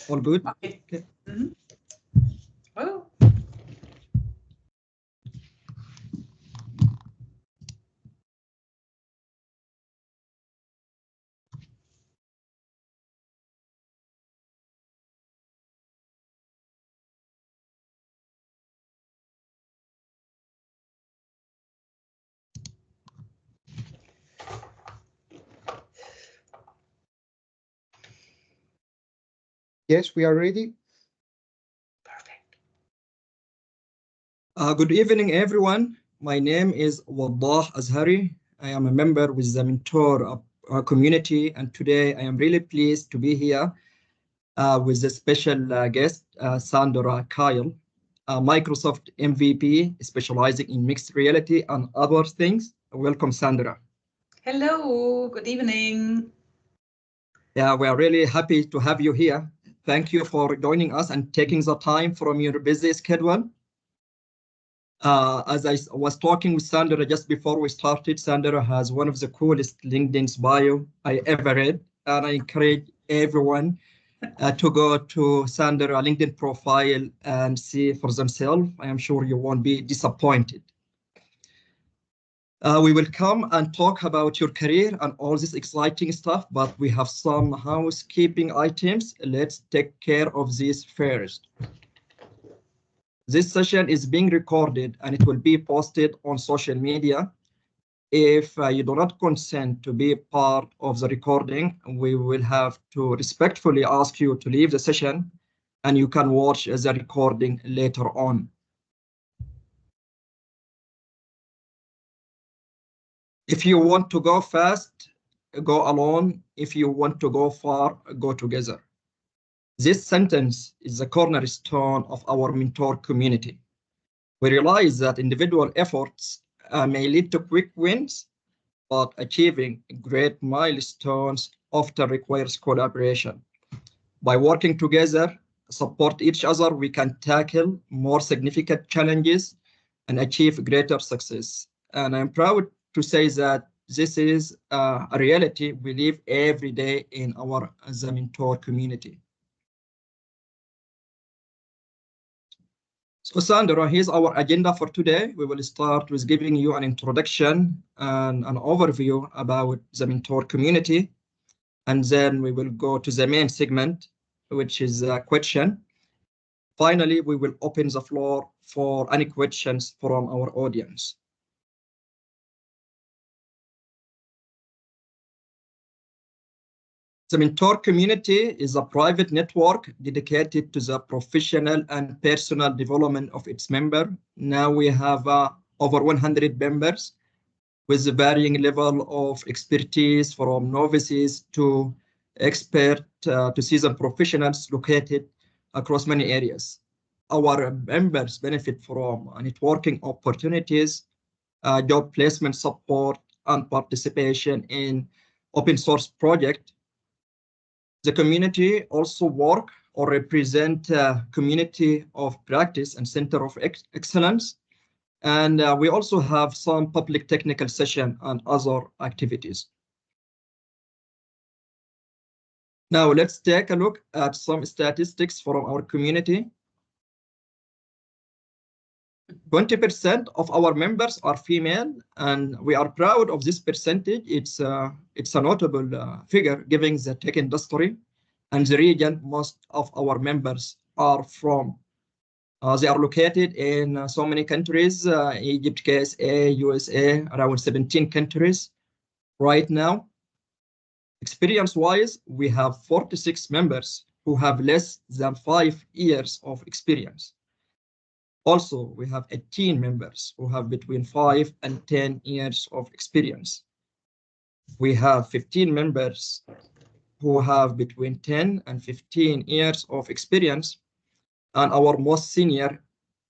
All good? Okay. Well, Yes, we are ready. perfect. Good evening, everyone. My name is Waddah Azhari. I am a member with the Mentor community, and today I am really pleased to be here with a special guest, Sandra Kiel, a Microsoft MVP specializing in mixed reality and other things. Welcome, Sandra. Hello, good evening. Yeah, we are really happy to have you here. Thank you for joining us and taking the time from your busy schedule. As I was talking with Sandra just before we started, Sandra has one of the coolest LinkedIn's bio I ever read, and I encourage everyone to go to Sandra LinkedIn profile and see for themselves. I am sure you won't be disappointed. We will come and talk about your career and all this exciting stuff, but we have some housekeeping items. Let's take care of this first. This session is being recorded and it will be posted on social media. If you do not consent to be part of the recording, we will have to respectfully ask you to leave the session and you can watch the recording later on. If you want to go fast, go alone. If you want to go far, go together. This sentence is the cornerstone of our mentor community. We realize that individual efforts may lead to quick wins, but achieving great milestones often requires collaboration. By working together, support each other, we can tackle more significant challenges and achieve greater success. And I'm proud to say that this is a reality we live every day in our the mentor community. So Sandra, here's our agenda for today. We will start with giving you an introduction and an overview about the mentor community. And then we will go to the main segment, which is a question. Finally, we will open the floor for any questions from our audience. The Mentor community is a private network dedicated to the professional and personal development of its members. Now we have over 100 members with a varying level of expertise from novices to expert to seasoned professionals located across many areas. Our members benefit from networking opportunities, job placement support, and participation in open source projects. The community also work or represent a community of practice and center of excellence. And we also have some public technical session and other activities. Now let's take a look at some statistics from our community. 20% of our members are female, and we are proud of this percentage. It's a notable figure given the tech industry and the region most of our members are from. They are located in so many countries, Egypt, KSA, USA, around 17 countries right now. Experience-wise, we have 46 members who have less than 5 years of experience. Also, we have 18 members who have between 5 and 10 years of experience. We have 15 members who have between 10 and 15 years of experience, and our most senior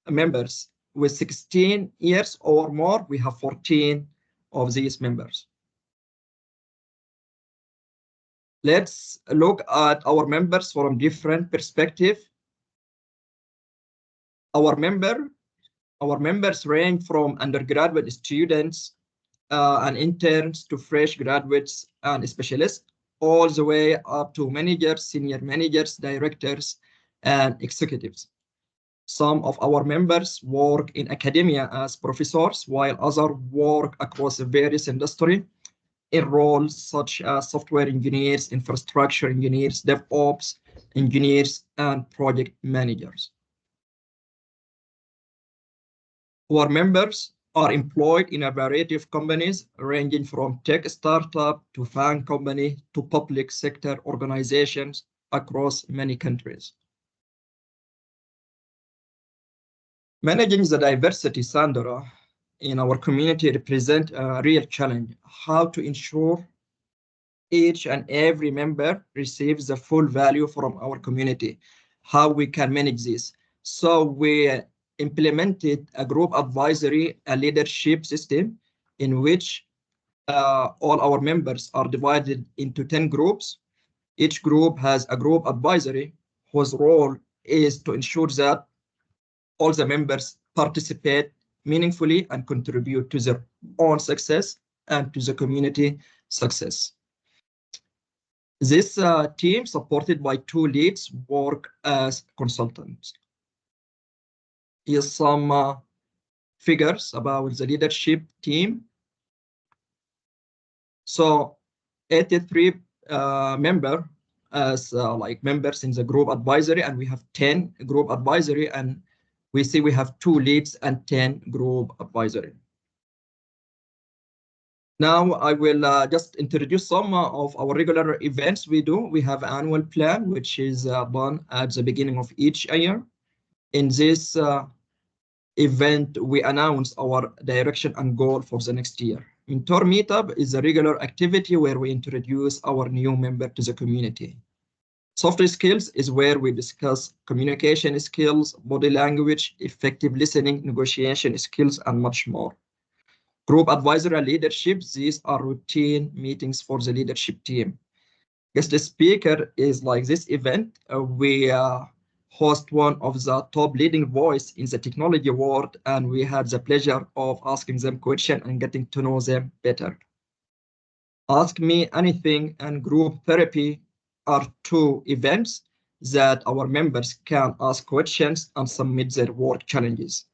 members with 16 years or more, we have 14 of these members. Let's look at our members from different perspectives. Our members range from undergraduate students and interns to fresh graduates and specialists. all the way up to managers, senior managers, directors, and executives. Some of our members work in academia as professors, while others work across various industries in roles such as software engineers, infrastructure engineers, DevOps engineers, and project managers. Our members are employed in a variety of companies, ranging from tech startup to FAANG company to public sector organizations across many countries. Managing the diversity, Sandra, in our community represent a real challenge. How to ensure each and every member receives the full value from our community, how we can manage this. So we implemented a group advisory, a leadership system in which all our members are divided into 10 groups. Each group has a group advisory whose role is to ensure that all the members participate meaningfully and contribute to their own success and to the community success. This team, supported by 2 leads, work as consultants. Here's some figures about the leadership team. So 83 members as members in the group advisory, and we have 10 group advisory, and we see we have 2 leads and 10 group advisory. Now I will just introduce some of our regular events we do. We have annual plan, which is done at the beginning of each year. In this event, we announce our direction and goal for the next year. Mentor Meetup is a regular activity where we introduce our new member to the community. Soft skills is where we discuss communication skills, body language, effective listening, negotiation skills, and much more. Group advisory and leadership, these are routine meetings for the leadership team. Guest speaker is like this event. We host one of the top leading voice in the technology world, and we had the pleasure of asking them questions and getting to know them better. Ask Me Anything and group therapy are 2 events that our members can ask questions and submit their work challenges.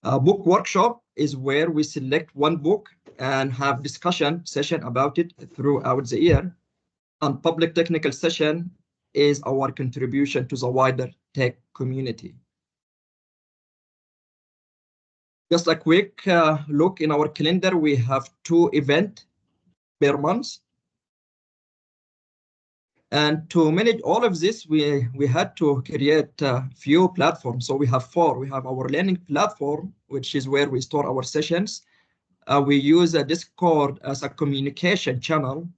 A book workshop is where we select one book and have discussion session about it throughout the year. And public technical session is our contribution to the wider tech community. Just a quick look in our calendar. We have 2 events per month. And to manage all of this, we had to create a few platforms. So we have 4. We have our learning platform, which is where we store our sessions. We use a Discord as a communication channel.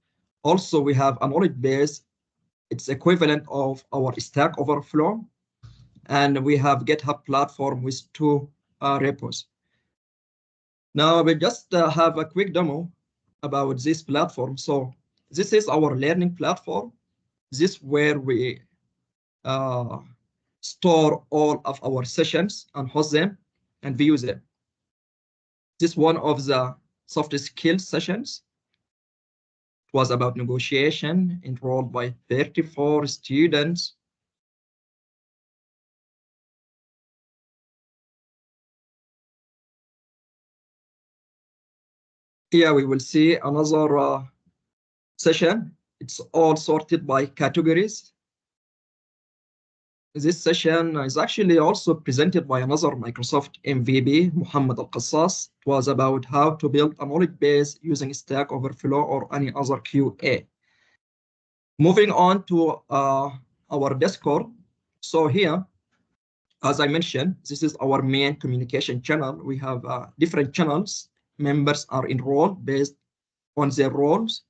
Also, we have a knowledge base. It's equivalent of our Stack Overflow. And we have GitHub platform with 2 repos. Now we just have a quick demo about this platform. So this is our learning platform. This is where we store all of our sessions and host them and view them. This is one of the soft skills sessions. It was about negotiation, enrolled by 34 students. Here we will see another session. It's all sorted by categories. This session is actually also presented by another Microsoft MVP, Muhammad Al-Qassas. It was about how to build a knowledge base using Stack Overflow or any other QA. Moving on to our Discord. So here, as I mentioned, this is our main communication channel. We have different channels. Members are enrolled based on their roles.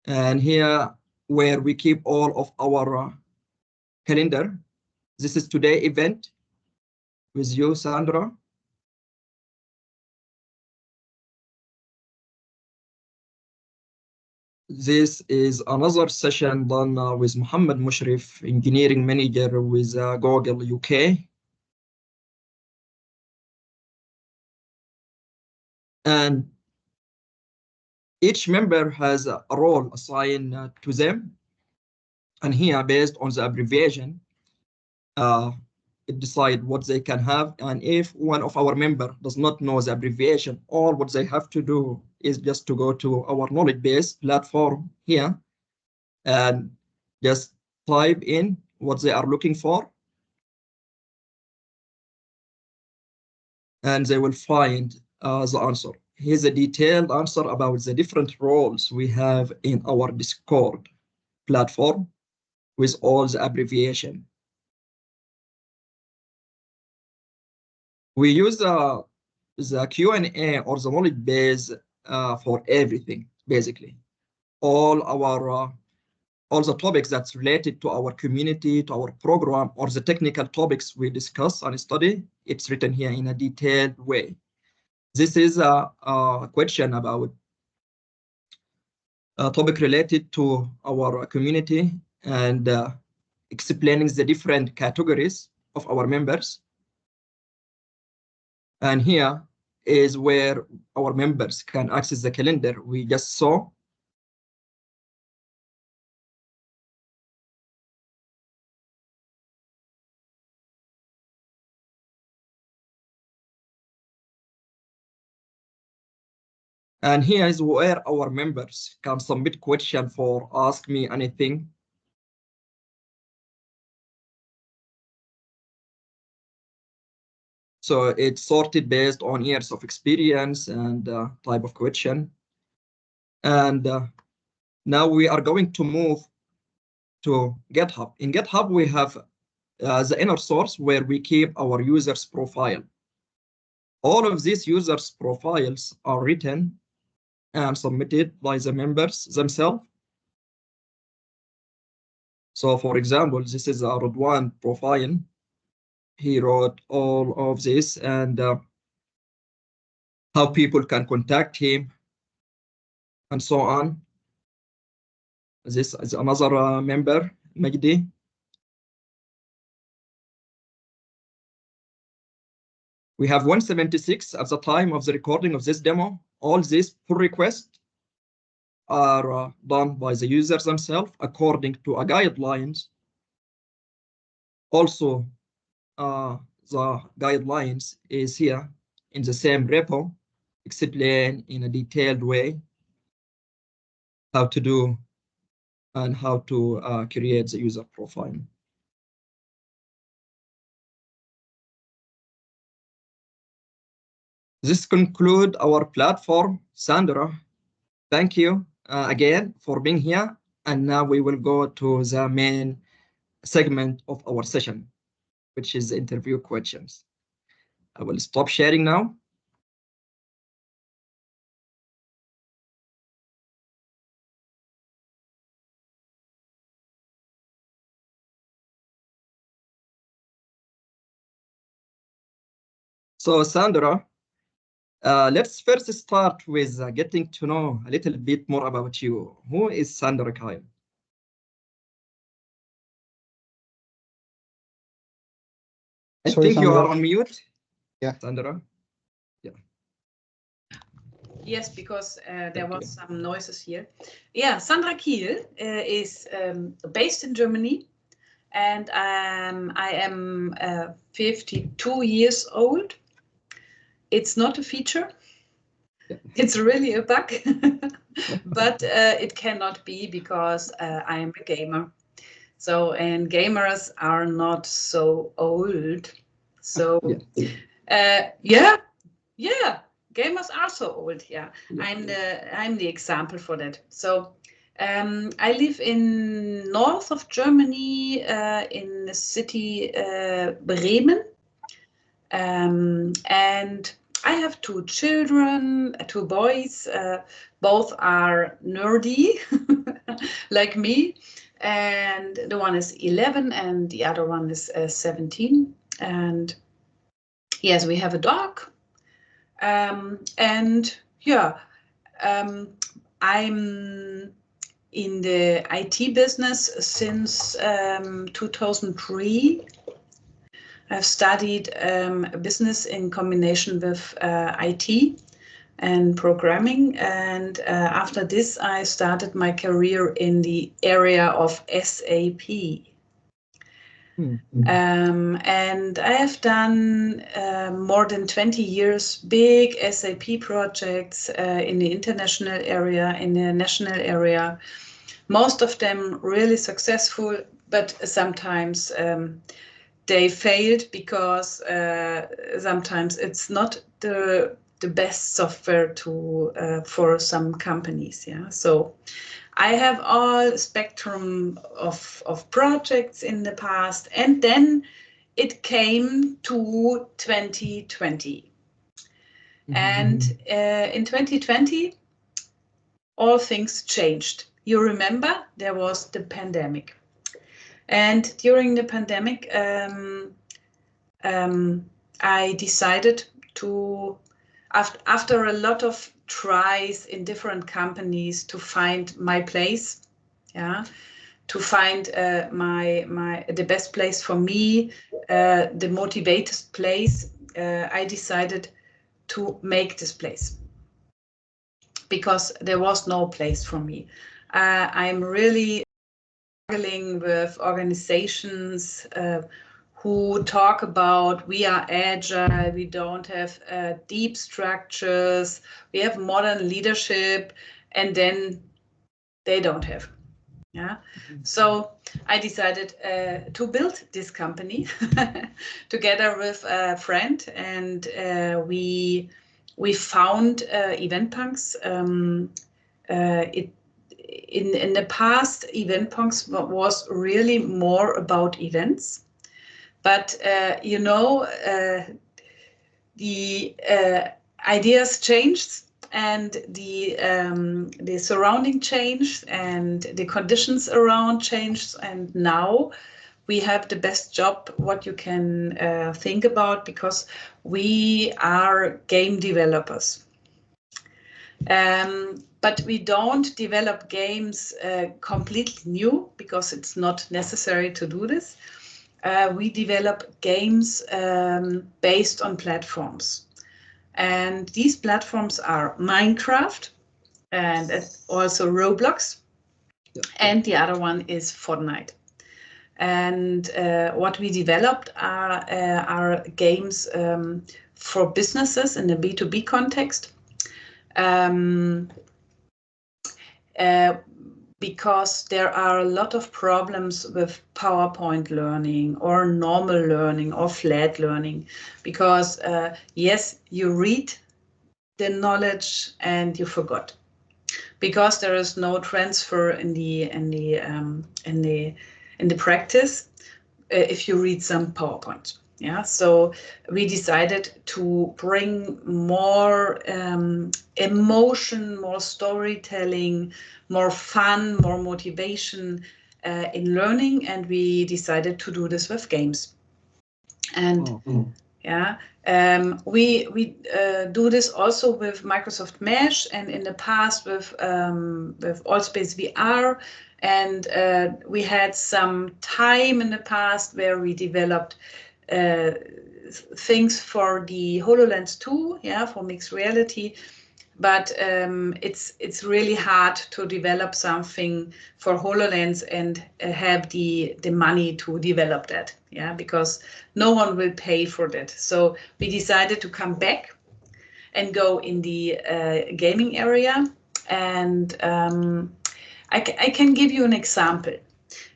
And here where we keep all of our calendar. This is today event with you, Sandra. This is another session done with Mohammed Mushrif, engineering manager with Google UK. And Each member has a role assigned to them. And here, based on the abbreviation, it decide what they can have. And if one of our member does not know the abbreviation, all what they have to do is just to go to our knowledge base platform here and just type in what they are looking for. And they will find the answer. Here's a detailed answer about the different roles we have in our Discord platform with all the abbreviation. We use the Q&A or the knowledge base for everything, basically. All the topics that's related to our community, to our program, or the technical topics we discuss and study, it's written here in a detailed way. This is a question about a topic related to our community and explaining the different categories of our members. And here is where our members can access the calendar we just saw. And here is where our members can submit question for Ask Me Anything. So it's sorted based on years of experience and type of question. And now we are going to move to GitHub. In GitHub, we have the inner source where we keep our users' profile. All of these users' profiles are written and submitted by the members themselves. So for example, this is a Rodwan profile. He wrote all of this and how people can contact him and so on. This is another member, Magdi. We have 176 at the time of the recording of this demo. All these pull requests are done by the users themselves according to a guidelines. Also, the guidelines is here in the same repo, explained in a detailed way how to do and how to create the user profile. This concludes our platform. Sandra, thank you again for being here. And now we will go to the main segment of our session, which is interview questions. I will stop sharing now. So Sandra, let's first start with getting to know a little bit more about you. Who is Sandra Kiel? I think you are on mute. Yeah. Sandra. Yeah. Yes, because there was some noises here. Yeah, Sandra Kiel is based in Germany, and I am 52 years old. It's not a feature. Yeah. It's really a bug, but it cannot be because I am a gamer. So, and gamers are not so old. So, yeah, gamers are so old. Yeah, I'm the example for that. So, I live in north of Germany, in the city Bremen, and I have two children, two boys. Both are nerdy, like me. And the one is 11 and the other one is 17. And yes, we have a dog. And yeah, I'm in the IT business since 2003. I've studied business in combination with IT. and programming. And after this, I started my career in the area of SAP. And I have done more than 20 years big SAP projects in the international area, in the national area. Most of them really successful, but sometimes they failed because sometimes it's not the best software to for some companies. Yeah, so I have all spectrum of projects in the past, and then it came to 2020. And in 2020, all things changed. You remember there was the pandemic. And during the pandemic, I decided to, after a lot of tries in different companies to find my place, yeah, to find the best place for me, the motivated place, I decided to make this place because there was no place for me. I'm really struggling with organizations who talk about we are agile, we don't have deep structures, we have modern leadership, and then they don't have. Yeah, so I decided to build this company together with a friend, and we found Eventpunks. In the past, Eventpunks was really more about events, but you know, the ideas changed, and the surrounding changed, and the conditions around changed, and now we have the best job what you can think about, because we are game developers. But we don't develop games completely new, because it's not necessary to do this. We develop games based on platforms. And these platforms are Minecraft and also Roblox. Yep. And the other one is Fortnite. And what we developed are games for businesses in the B2B context. Because there are a lot of problems with PowerPoint learning or normal learning or flat learning, because yes, you read the knowledge and you forgot, because there is no transfer in the practice if you read some PowerPoint. Yeah, so we decided to bring more emotion, more storytelling, more fun, more motivation in learning, and we decided to do this with games. And yeah, we do this also with Microsoft Mesh, and in the past with Allspace VR. And we had some time in the past where we developed things for the HoloLens 2, yeah, for mixed reality. But it's really hard to develop something for HoloLens and have the money to develop that, yeah, because no one will pay for that. So we decided to come back and go in the gaming area. And I can give you an example.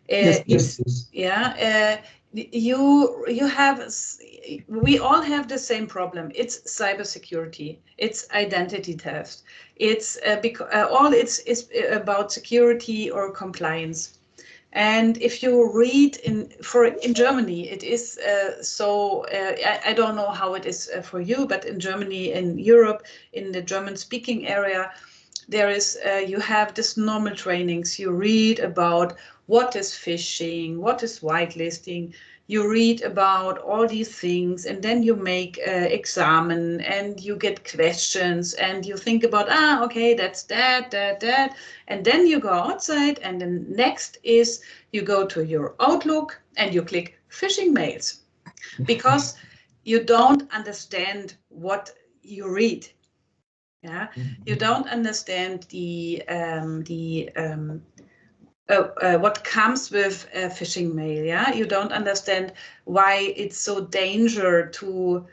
Yes. Yeah, you have, we all have the same problem. It's cybersecurity, it's identity theft, it's all it's about security or compliance. And if you read in Germany, it is I don't know how it is for you, but in Germany, in Europe, in the German-speaking area, there is you have this normal trainings. You read about what is phishing, what is whitelisting. You read about all these things, and then you make examen, and you get questions, and you think about, okay, that's that, and then you go outside, and the next is you go to your Outlook and you click phishing mails, because you don't understand what you read. Yeah, you don't understand what comes with phishing mail. Yeah, you don't understand why it's so dangerous to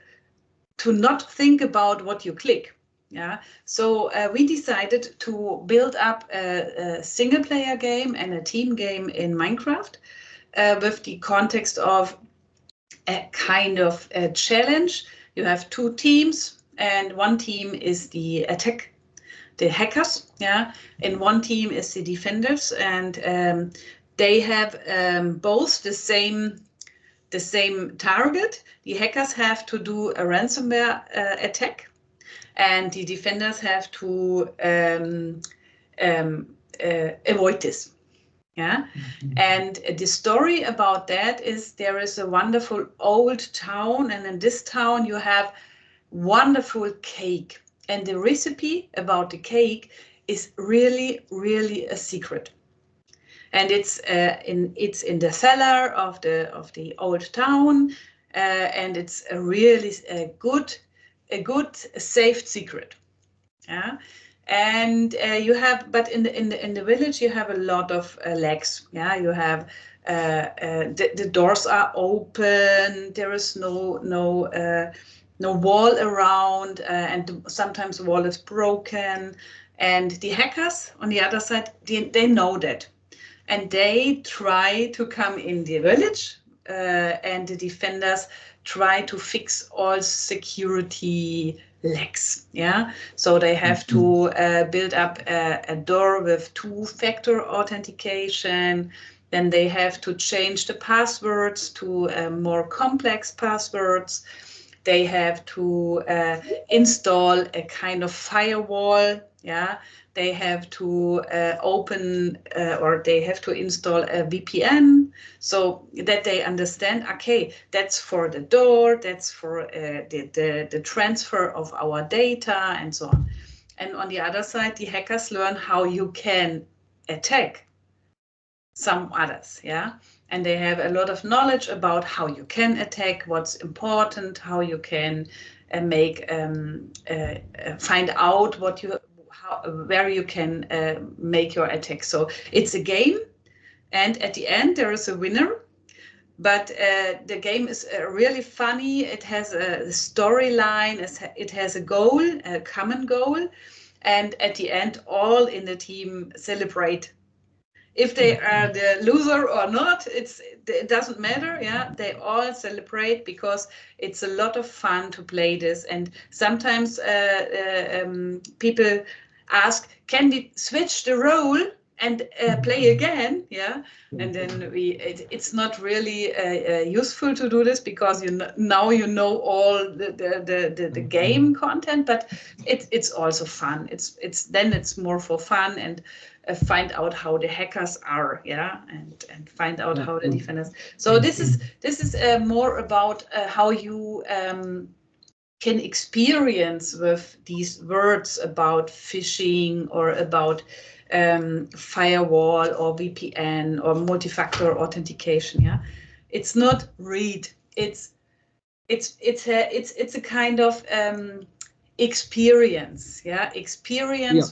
not think about what you click. Yeah, so we decided to build up a single player game and a team game in Minecraft with the context of a kind of a challenge. You have two teams, and one team is the hackers, yeah, and one team is the defenders, and they have both the same target. The hackers have to do a ransomware attack, and the defenders have to avoid this. Yeah, and the story about that is there is a wonderful old town, and in this town you have wonderful cake, and the recipe about the cake is really, really a secret. And it's in the cellar of the old town, and it's a really good safe secret. Yeah. And you have, but in the village you have a lot of lags. Yeah, you have the doors are open. There is no wall around, and sometimes the wall is broken. And the hackers on the other side, they know that, and they try to come in the village, and the defenders try to fix all security lags. Yeah, so they have to build up a door with two-factor authentication. Then they have to change the passwords to more complex passwords. They have to install a kind of firewall. Yeah, they have to open or they have to install a VPN so that they understand, okay, that's for the door, that's for the transfer of our data and so on. And on the other side, the hackers learn how you can attack some others, yeah? And they have a lot of knowledge about how you can attack, what's important, how you can find out what you where you can make your attack. So it's a game, and at the end there is a winner. But the game is really funny. It has a storyline. It has a goal, a common goal, and at the end, all in the team celebrate. If they are the loser or not, it doesn't matter. Yeah, they all celebrate because it's a lot of fun to play this. And sometimes people ask, can we switch the role and play again? Yeah, and then it's not really useful to do this because now you know all the game content, but it's also fun. It's more for fun and find out how the hackers are, yeah, and find out how the defenders. So this is more about how you can experience with these words about phishing or about firewall or VPN or multi-factor authentication. Yeah, it's not read. It's a kind of experience. Yeah,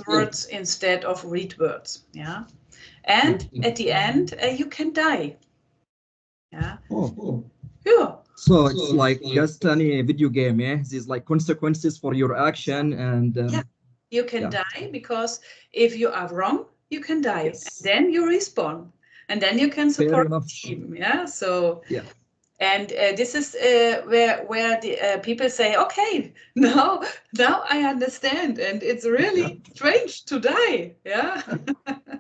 words instead of read words. Yeah, and at the end you can die. Yeah. Yeah. So it's like just any video game, yeah? There's like consequences for your action, and you can die because if you are wrong, you can die. And then you respawn, and then you can support the team. Yeah. So and this is where the people say, okay, now I understand, and it's really strange to die. Yeah.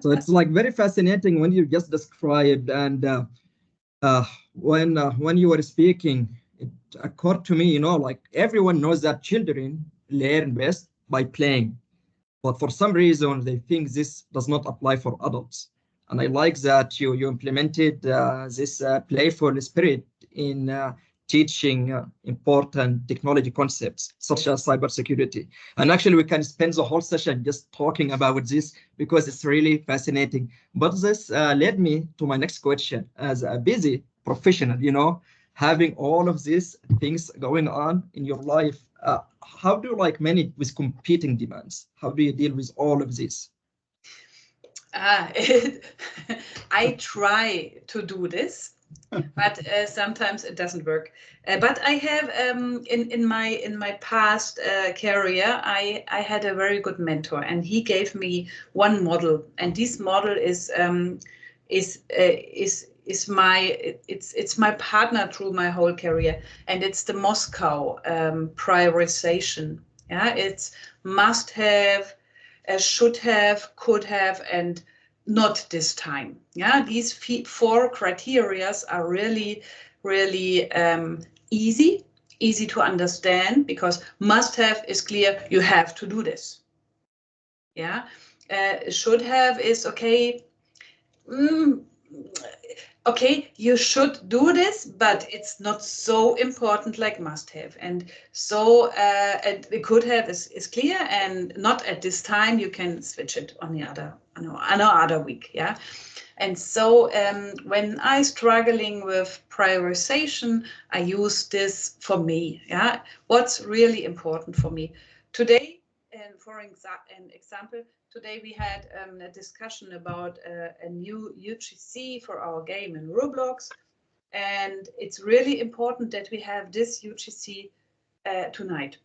So it's like very fascinating when you just described, and when you were speaking, it occurred to me, you know, like everyone knows that children learn best by playing, but for some reason they think this does not apply for adults. And I like that you implemented this playful spirit in teaching important technology concepts such as cybersecurity. And actually, we can spend the whole session just talking about this because it's really fascinating. But this led me to my next question. As a busy professional, you know, having all of these things going on in your life how do you like manage with competing demands? How do you deal with all of this? I try to do this, but sometimes it doesn't work. But I have in my past career, I had a very good mentor, and he gave me one model, and this model is it's my partner through my whole career, and it's the Moscow prioritization. Yeah, it's must have, should have, could have, and not this time. Yeah, these four criterias are really, really easy to understand, because must have is clear, you have to do this. Yeah, should have is okay. Okay, you should do this, but it's not so important like must have. And so it could have is clear, and not at this time. You can switch it on the other week. Yeah. And so when I struggling with prioritization, I use this for me. Yeah. What's really important for me today? And for an example, today we had a discussion about a new UGC for our game in Roblox. And it's really important that we have this UGC tonight.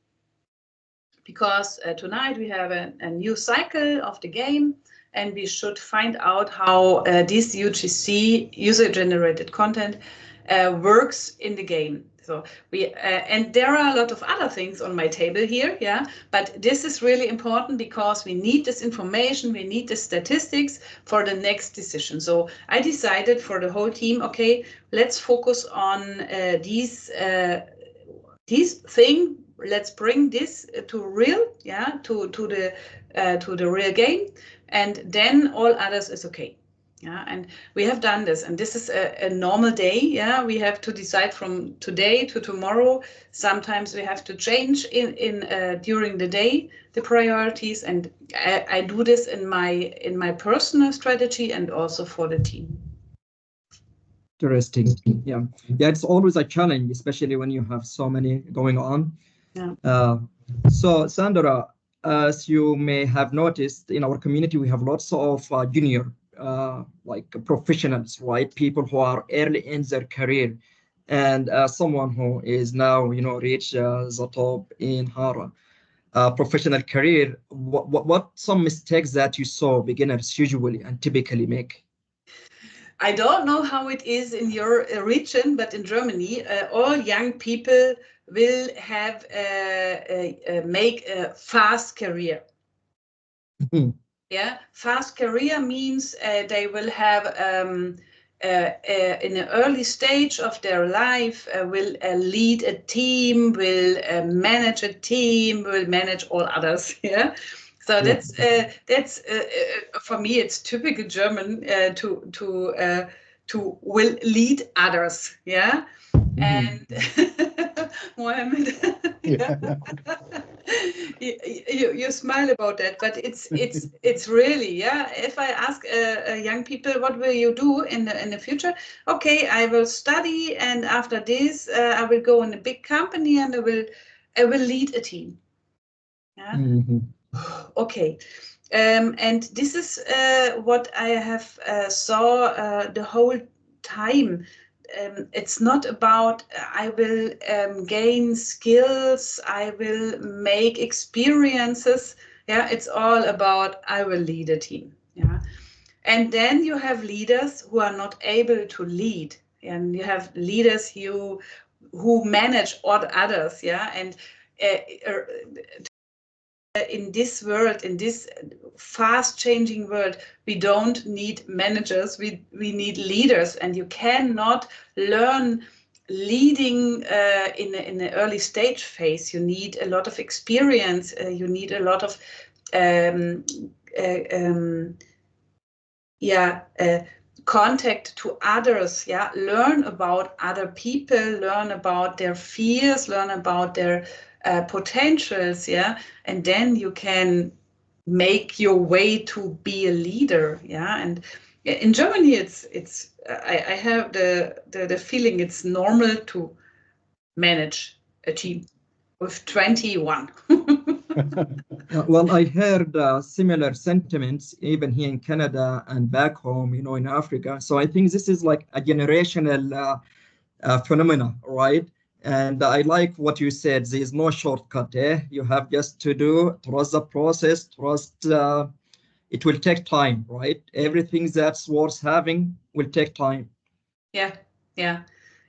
Because tonight we have a new cycle of the game, and we should find out how this UGC, user-generated content, works in the game. So we and there are a lot of other things on my table here, yeah. But this is really important because we need this information, we need the statistics for the next decision. So I decided for the whole team, okay, let's focus on these thing. Let's bring this to real, yeah, to the real game, and then all others is okay. Yeah, and we have done this, and this is a normal day. Yeah, we have to decide from today to tomorrow. Sometimes we have to change in during the day the priorities, and I do this in my personal strategy and also for the team. Interesting. Yeah, it's always a challenge, especially when you have so many going on. Yeah. So Sandra, as you may have noticed, in our community we have lots of junior like professionals, right? People who are early in their career, and someone who is now, reach the top in her professional career. What some mistakes that you saw beginners usually and typically make? I don't know how it is in your region, but in Germany, all young people will have make a fast career. Yeah, fast career means they will have in an early stage of their life will lead a team, will manage a team, will manage all others. Yeah. So that's for me. It's typical German to will lead others. Yeah, and Mohammed, you smile about that, but it's really, yeah. If I ask young people, what will you do in the future? Okay, I will study, and after this, I will go in a big company, and I will lead a team. Yeah. Okay. And this is what I have saw the whole time. It's not about I will gain skills, I will make experiences. Yeah, it's all about I will lead a team. Yeah, and then you have leaders who are not able to lead, and you have leaders who manage all others. Yeah, and in this world, in this fast changing world, we don't need managers, we need leaders, and you cannot learn leading in the early stage phase. You need a lot of experience, you need a lot of contact to others. Yeah, learn about other people, learn about their fears, learn about their potentials. Yeah, and then you can make your way to be a leader. Yeah, and in Germany, it's I have the feeling it's normal to manage a team. With 21. Well, I heard similar sentiments even here in Canada and back home, in Africa. So I think this is like a generational phenomena, right? And I like what you said. There is no shortcut. You have just to trust the process, trust it will take time, right? Everything that's worth having will take time. Yeah, yeah.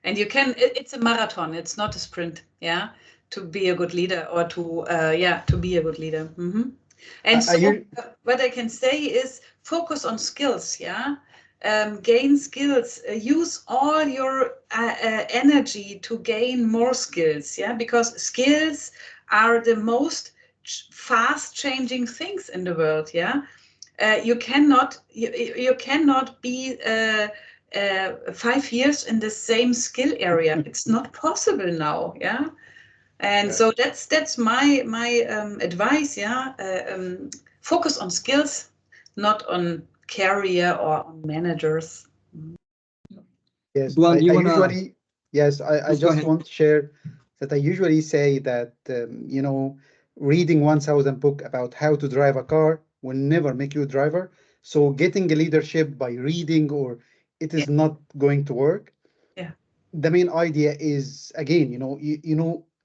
And it's a marathon, it's not a sprint, yeah, to be a good leader or to be a good leader. Mm-hmm. And so what I can say is focus on skills, yeah. Gain skills, use all your energy to gain more skills, yeah, because skills are the most fast changing things in the world, yeah. You cannot be 5 years in the same skill area. It's not possible now, yeah. And so that's my advice, yeah. Focus on skills, not on career or on managers. Yes, Duan, I usually, yes, I just want to share that I usually say that, reading 1,000 book about how to drive a car will never make you a driver. So getting a leadership by reading or it is not going to work. Yeah. The main idea is, again,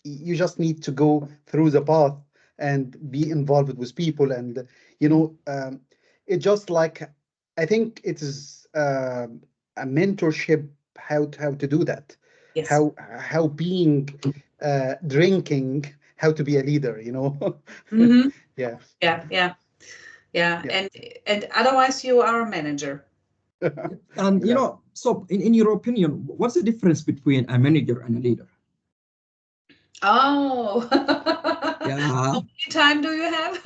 you just need to go through the path and be involved with people. And, it just like, I think it is a mentorship how to do that. Yes. How being drinking how to be a leader. Mm-hmm. Yeah. Yeah. And otherwise you are a manager. And so in your opinion, what's the difference between a manager and a leader? Oh. Yeah. How much time do you have?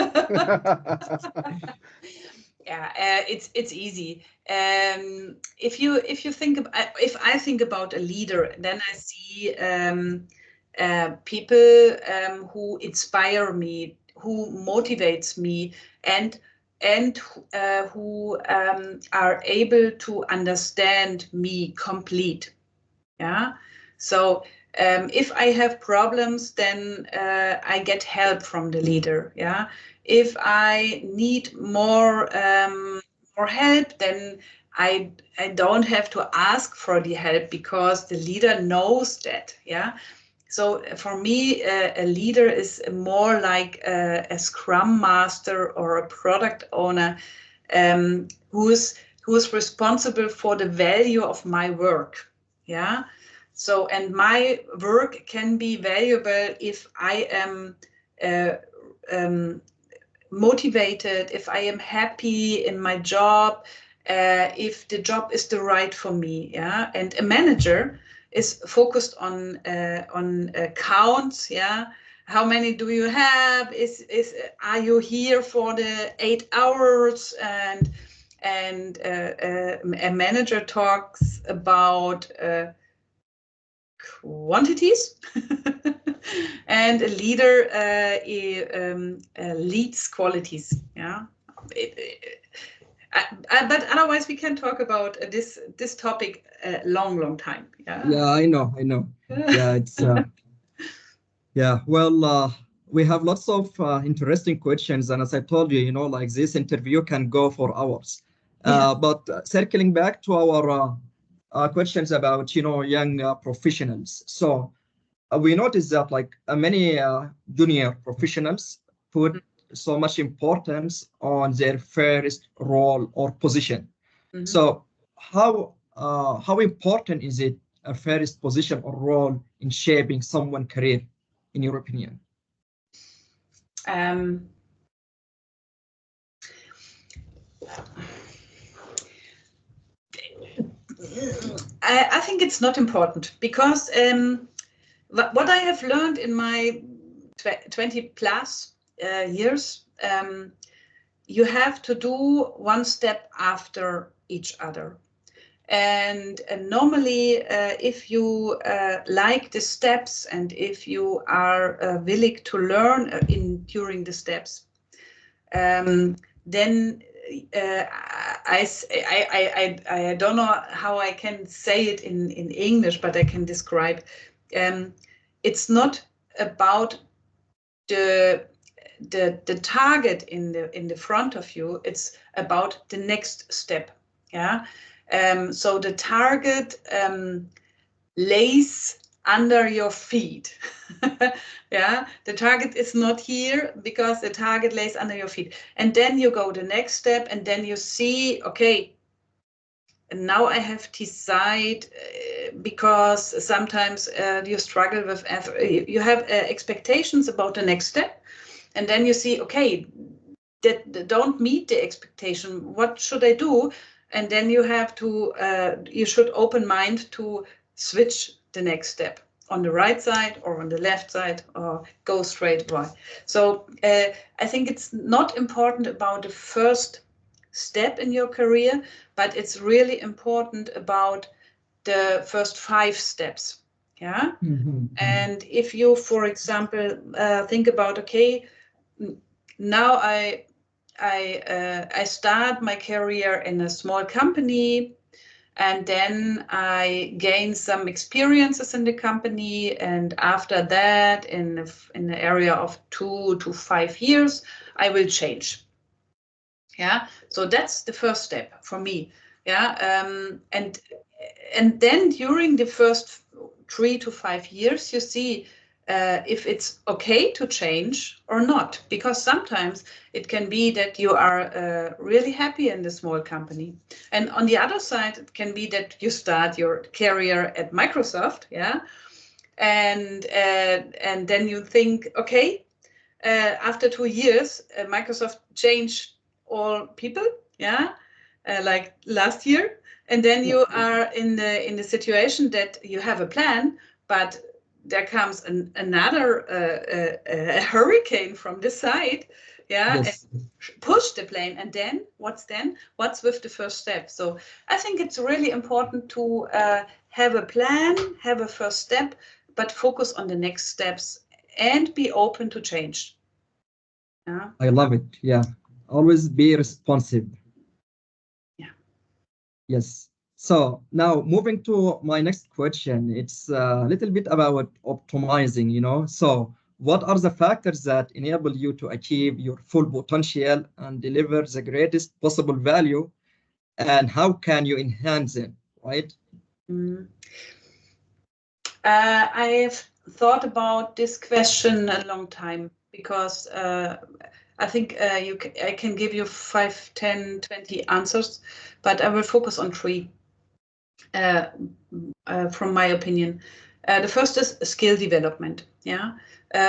Yeah, it's easy. If you think if I think about a leader, then I see people who inspire me, who motivates me, and who are able to understand me complete. Yeah, so if I have problems, then I get help from the leader. Yeah, if I need more help, then I don't have to ask for the help because the leader knows that. Yeah. So for me, a leader is more like a scrum master or a product owner who is responsible for the value of my work. Yeah. So, and my work can be valuable if I am motivated, if I am happy in my job, if the job is the right for me. Yeah. And a manager is focused on counts. Yeah. How many do you have? Are you here for the 8 hours? And a manager talks about quantities, and a leader leads qualities. Yeah, but otherwise we can talk about this topic a long time. Yeah, I know. Yeah, it's yeah. Well, we have lots of interesting questions, and as I told you, like this interview can go for hours. But circling back to our questions about young professionals. So we noticed that like many junior professionals put so much importance on their first role or position. Mm-hmm. So how important is it a first position or role in shaping someone's career, in your opinion? I think it's not important because what I have learned in my 20 plus years, you have to do one step after each other. And normally, if you like the steps and if you are willing to learn during the steps, then I don't know how I can say it in English, but I can describe. It's not about the target in the front of you, it's about the next step. Yeah. So the target lays under your feet. Yeah, the target is not here because the target lays under your feet. And then you go the next step, and then you see, okay, and now I have to decide, because sometimes you struggle with, you have expectations about the next step, and then you see, okay, that don't meet the expectation. What should I do? And then you have to, you should open mind to switch the next step on the right side or on the left side, or go straight right. So I think it's not important about the first step in your career, but it's really important about the first 5 steps. Yeah. And if you, for example, think about, okay, now I start my career in a small company, and then I gain some experiences in the company, and after that, in the area of 2 to 5 years, I will change. Yeah, so that's the first step for me. Yeah, and then during the first 3 to 5 years, you see if it's okay to change or not, because sometimes it can be that you are really happy in the small company, and on the other side, it can be that you start your career at Microsoft. Yeah, and then you think, okay, after 2 years, Microsoft changed all people. Yeah, like last year, and then you are in the situation that you have a plan, but there comes another hurricane from the side. Yeah. Yes. And push the plane, and then what's with the first step? So I think it's really important to have a plan, have a first step, but focus on the next steps and be open to change. Yeah. I love it. Yeah. Always be responsive. Yeah. Yes. So now moving to my next question, it's a little bit about optimizing, you know. So what are the factors that enable you to achieve your full potential and deliver the greatest possible value, and how can you enhance it, right? I've thought about this question a long time, because I think I can give you 5, 10, 20 answers, but I will focus on 3 from my opinion. The first is skill development. Yeah.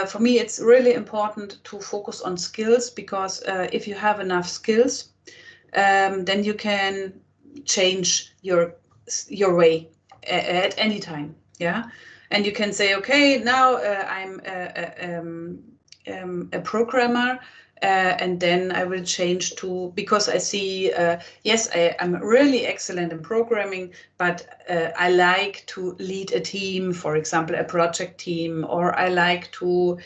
For me, it's really important to focus on skills, because if you have enough skills, then you can change your way at any time. Yeah. And you can say, okay, now I'm a programmer, and then I will change to, because I see, yes, I'm really excellent in programming, but I like to lead a team, for example, a project team, or I like to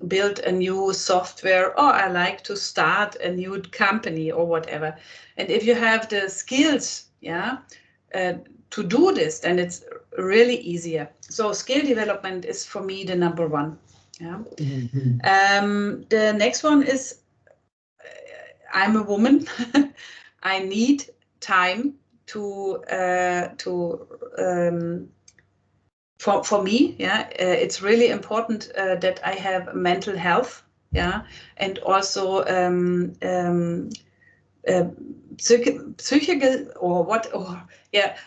build a new software, or I like to start a new company, or whatever. And if you have the skills, yeah, to do this, then it's really easier. So skill development is for me the number 1. Yeah. The next one is, I'm a woman. I need time for me. Yeah, it's really important that I have mental health. Yeah, and also psychical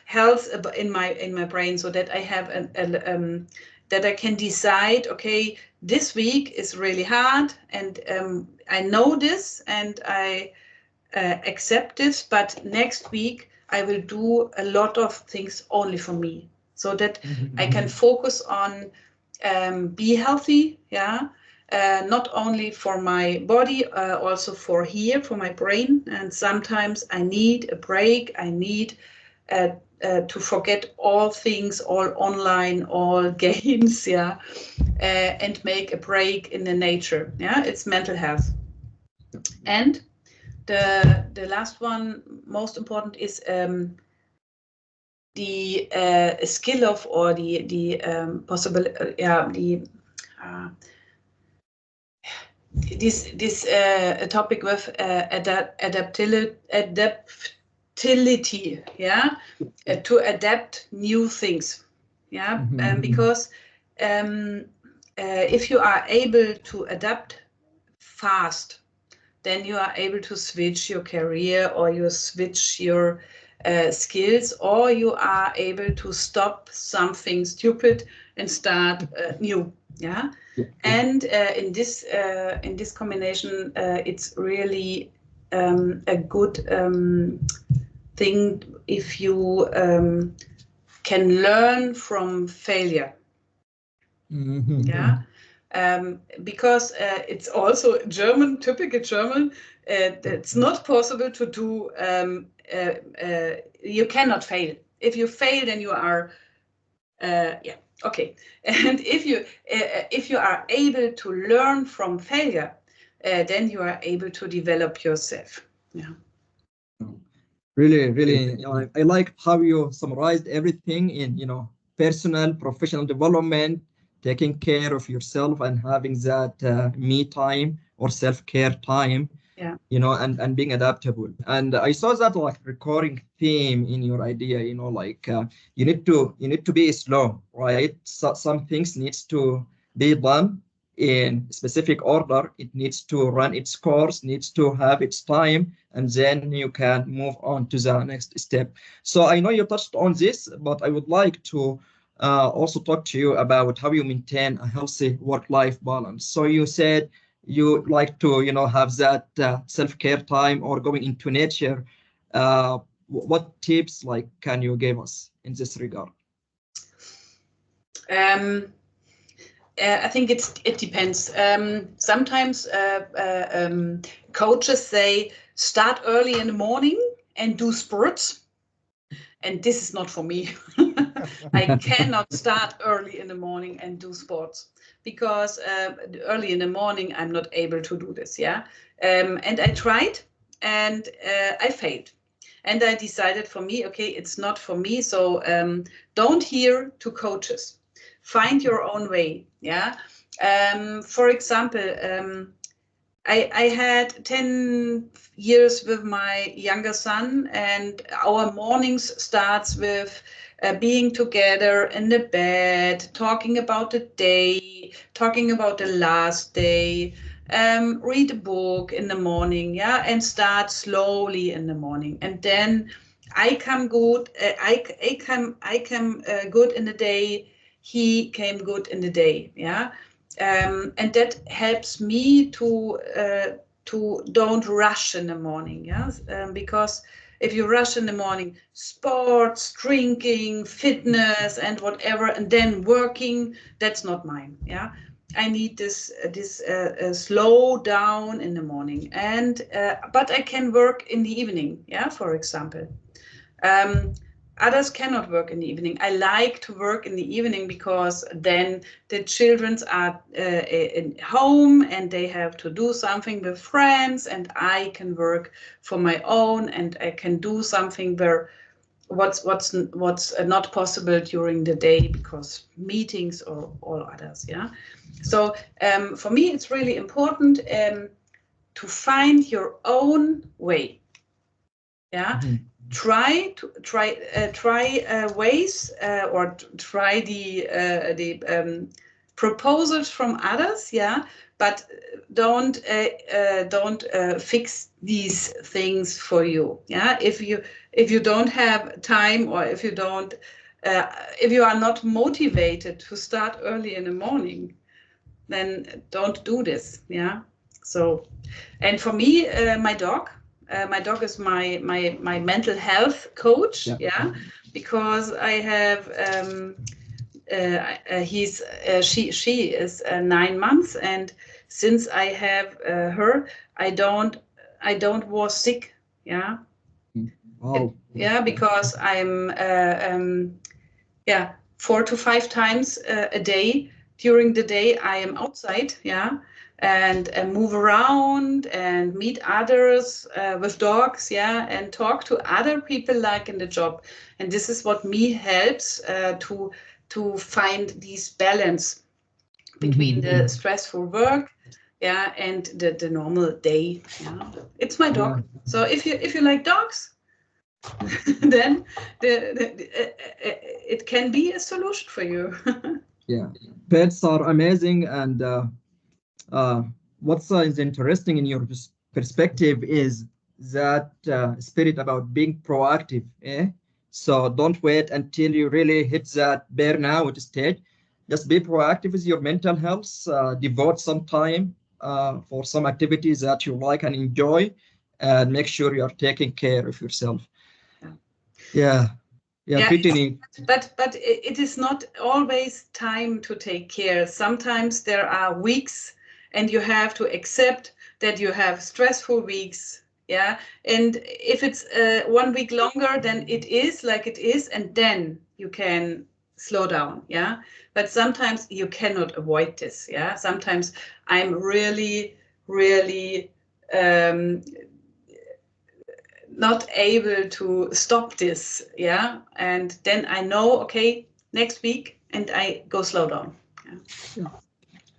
health in my brain, so that I have that I can decide, okay, this week is really hard, and I know this, and I accept this, but next week I will do a lot of things only for me, so that I can focus on be healthy. Yeah. Not only for my body, also for my brain. And sometimes I need a break. I need to forget all things, all online, all games, yeah, and make a break in the nature. Yeah, it's mental health. And the last one, most important, is the skill of, or the possible, this topic with adaptability, yeah, to adapt new things, yeah, because if you are able to adapt fast, then you are able to switch your career, or you switch your skills, or you are able to stop something stupid and start new. Yeah, and in this combination, it's really a good thing if you can learn from failure. Yeah. Because it's also German, typical German. It's not possible to do. You cannot fail. If you fail, then you are. Yeah. Okay. And if you are able to learn from failure, then you are able to develop yourself. Yeah. Really, really, I like how you summarized everything in, personal, professional development, taking care of yourself and having that me time or self-care time, Yeah. and being adaptable. And I saw that like recurring theme in your idea, like you need to be slow, right? So some things needs to be done in specific order. It needs to run its course, needs to have its time, and then you can move on to the next step. So I know you touched on this, but I would like to also talk to you about how you maintain a healthy work-life balance. So you said you like to, have that self-care time or going into nature. What tips like can you give us in this regard? I think it depends. Sometimes coaches say start early in the morning and do sports, and this is not for me. I cannot start early in the morning and do sports because early in the morning I'm not able to do this. Yeah, and I tried and I failed. And I decided for me, okay, it's not for me. So don't hear to coaches. Find your own way. Yeah. For example, I had 10 years with my younger son, and our mornings starts with being together in the bed, talking about the day, talking about the last day, read a book in the morning, yeah, and start slowly in the morning. And then I come good, I come good in the day, he came good in the day, yeah. And that helps me to don't rush in the morning, yes, because if you rush in the morning, sports, drinking, fitness, and whatever, and then working, that's not mine. Yeah, I need this slow down in the morning, and but I can work in the evening. Yeah, for example. Others cannot work in the evening. I like to work in the evening because then the children are in home and they have to do something with friends, and I can work for my own, and I can do something where what's not possible during the day because meetings or all others. Yeah. So for me, it's really important to find your own way. Yeah. Try ways or try the proposals from others, yeah, but don't fix these things for you, yeah. If you don't have time, or if you are not motivated to start early in the morning, then don't do this, yeah. So, and for me, my dog is my mental health coach, yeah, because I have she is 9 months, and since I have her, I don't was sick, yeah. Wow. Yeah, because I'm 4 to 5 times a day. During the day I am outside, yeah, and move around and meet others with dogs, yeah, and talk to other people like in the job. And this is what me helps to find this balance between the stressful work yeah, and the normal day. Yeah, it's my dog. So if you like dogs, then it can be a solution for you. Yeah, pets are amazing, and what's is interesting in your perspective is that spirit about being proactive. Eh? So don't wait until you really hit that burnout stage. Just be proactive with your mental health. Devote some time for some activities that you like and enjoy, and make sure you are taking care of yourself. Yeah, yeah, Yeah, pretty neat. but it is not always time to take care. Sometimes there are weeks, and you have to accept that you have stressful weeks. Yeah, and if it's 1 week longer, then it is like it is, and then you can slow down. Yeah, but sometimes you cannot avoid this. Yeah, sometimes I'm really not able to stop this, yeah, and then I know, okay, next week, and I go slow down. Yeah.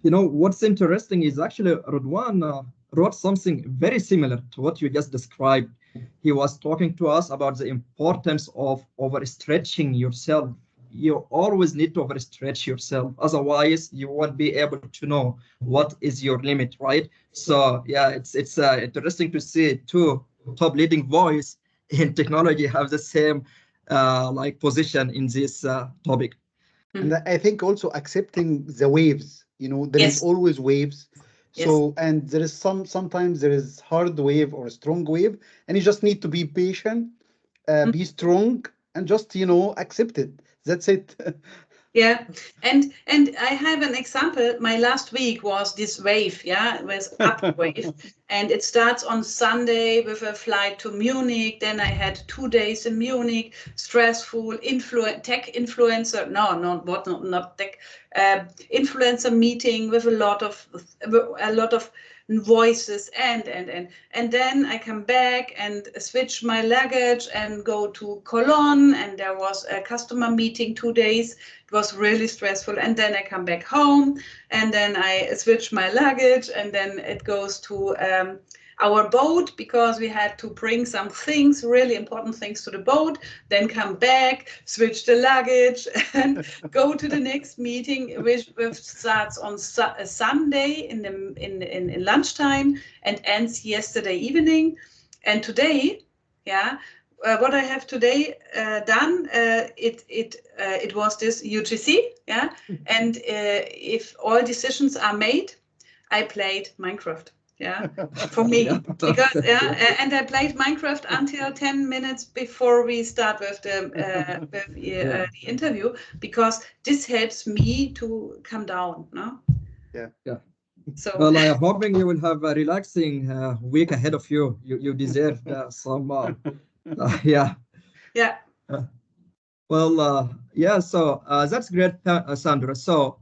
You know, what's interesting is actually Rodwan wrote something very similar to what you just described. He was talking to us about the importance of overstretching yourself. You always need to overstretch yourself. Otherwise, you won't be able to know what is your limit, right? So yeah, it's interesting to see two top leading voice in technology have the same like position in this topic. And I think also accepting the waves, there is Yes. always waves. Yes. So, and there is sometimes there is hard wave or a strong wave, and you just need to be patient, be strong, and just, accept it. That's it. Yeah, and I have an example. My last week was this wave, yeah, it was up wave, and it starts on Sunday with a flight to Munich. Then I had 2 days in Munich, stressful, tech influencer, not tech, influencer meeting with a lot of voices, and then I come back and switch my luggage and go to Cologne, and there was a customer meeting 2 days. It was really stressful, and then I come back home, and then I switch my luggage, and then it goes to our boat, because we had to bring some things, really important things, to the boat, then come back, switch the luggage, and go to the next meeting, which starts on Sunday in lunchtime and ends yesterday evening. And today, yeah, what I have today done, it was this UGC, yeah, and if all decisions are made, I played Minecraft. Yeah, for me, Yeah. because and I played Minecraft until 10 minutes before we start with the interview, because this helps me to calm down. No. Yeah. Yeah. So. Well, I'm hoping you will have a relaxing week ahead of you. You deserve some. Yeah. Yeah. Well, yeah. So that's great, Sandra. So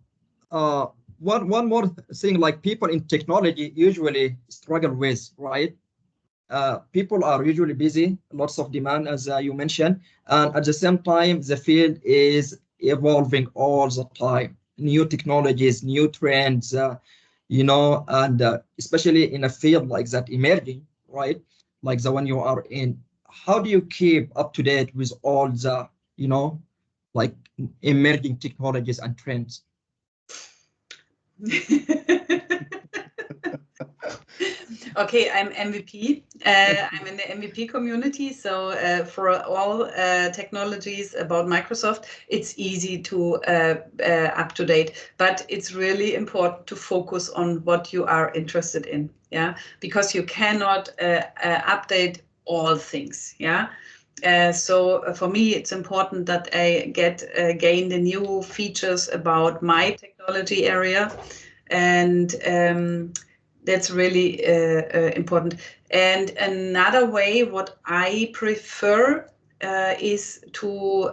uh, one more thing, like people in technology usually struggle with, right? People are usually busy, lots of demand, as you mentioned, and at the same time, the field is evolving all the time. New technologies, new trends, and especially in a field like that emerging, right? Like the one you are in. How do you keep up to date with all the, like emerging technologies and trends? Okay, I'm MVP. I'm in the MVP community, so for all technologies about Microsoft, it's easy to up to date. But it's really important to focus on what you are interested in, yeah, because you cannot update all things, yeah. So for me, it's important that I gain the new features about my technology area, and that's really important. And another way, what I prefer is to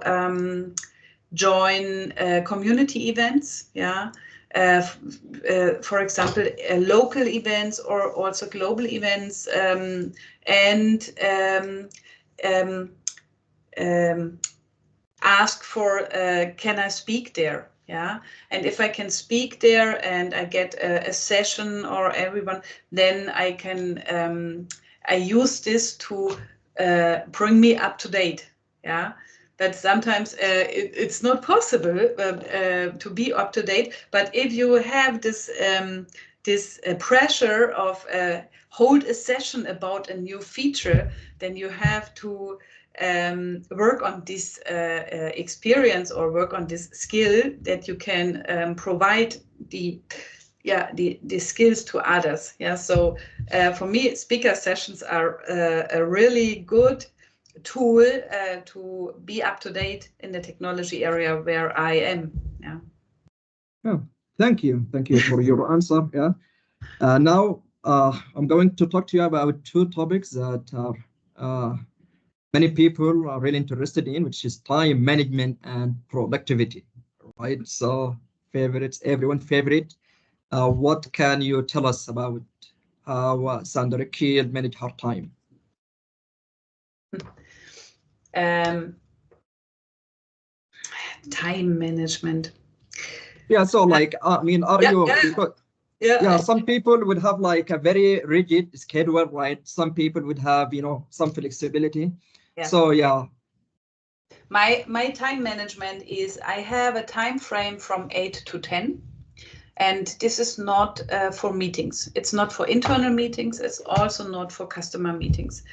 join community events. Yeah. For example, local events or also global events, and ask for can I speak there? Yeah, and if I can speak there and I get a session or everyone, then I can I use this to bring me up to date. Yeah, but sometimes it's not possible to be up to date. But if you have this this pressure of hold a session about a new feature, then you have to work on this experience or work on this skill that you can provide the skills to others. Yeah, so for me, speaker sessions are a really good tool to be up to date in the technology area where I am. Yeah. Yeah. Thank you for your answer. Yeah. Now I'm going to talk to you about two topics that are many people are really interested in, which is time management and productivity, right? So favorites, everyone favorite. What can you tell us about how Sandra Kiel manage her time? Time management. Yeah, so like, I mean, are you, because, yeah, some people would have like a very rigid schedule, right? Some people would have, some flexibility. Yeah. So yeah. My time management is I have a time frame from 8 to 10. And this is not for meetings. It's not for internal meetings. It's also not for customer meetings.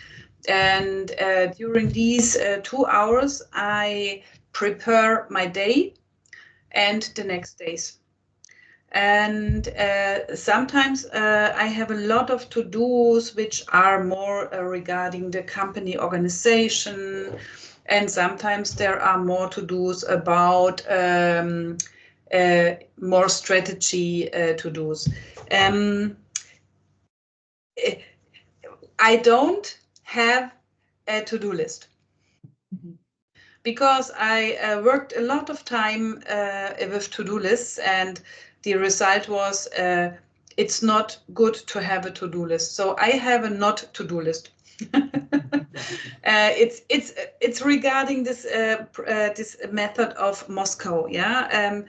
And during these 2 hours, I prepare my day and the next days. And sometimes I have a lot of to-dos which are more regarding the company organization. And sometimes there are more to-dos about more strategy to-dos. I don't have a to-do list because I worked a lot of time with to-do lists, and the result was it's not good to have a to-do list. So I have a not to-do list. It's regarding this this method of Moscow. Yeah.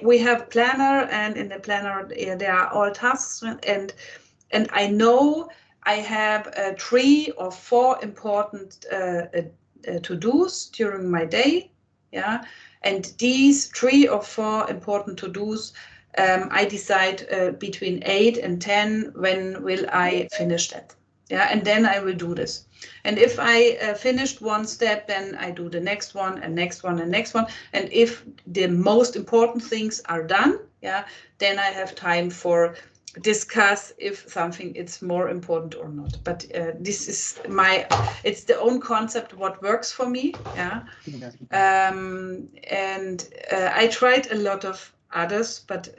We have planner, and in the planner there are all tasks, and I know I have 3 or 4 important to-dos during my day. Yeah, and these 3 or 4 important to-dos, I decide between 8 and 10 when will I finish that. Yeah, and then I will do this. And if I finished one step, then I do the next one and next one and next one. And if the most important things are done, yeah, then I have time for discuss if something is more important or not. But this is it's the own concept what works for me. Yeah. And I tried a lot of others, but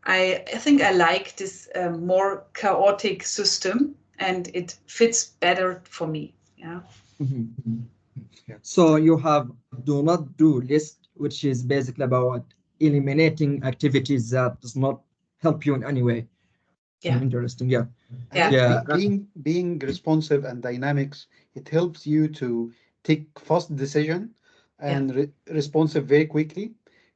I think I like this more chaotic system, and it fits better for me. Yeah. Mm-hmm. So you have do not do list, which is basically about eliminating activities that does not help you in any way. Yeah. Interesting. Yeah. Yeah. Being responsive and dynamics, it helps you to take fast decision and responsive very quickly.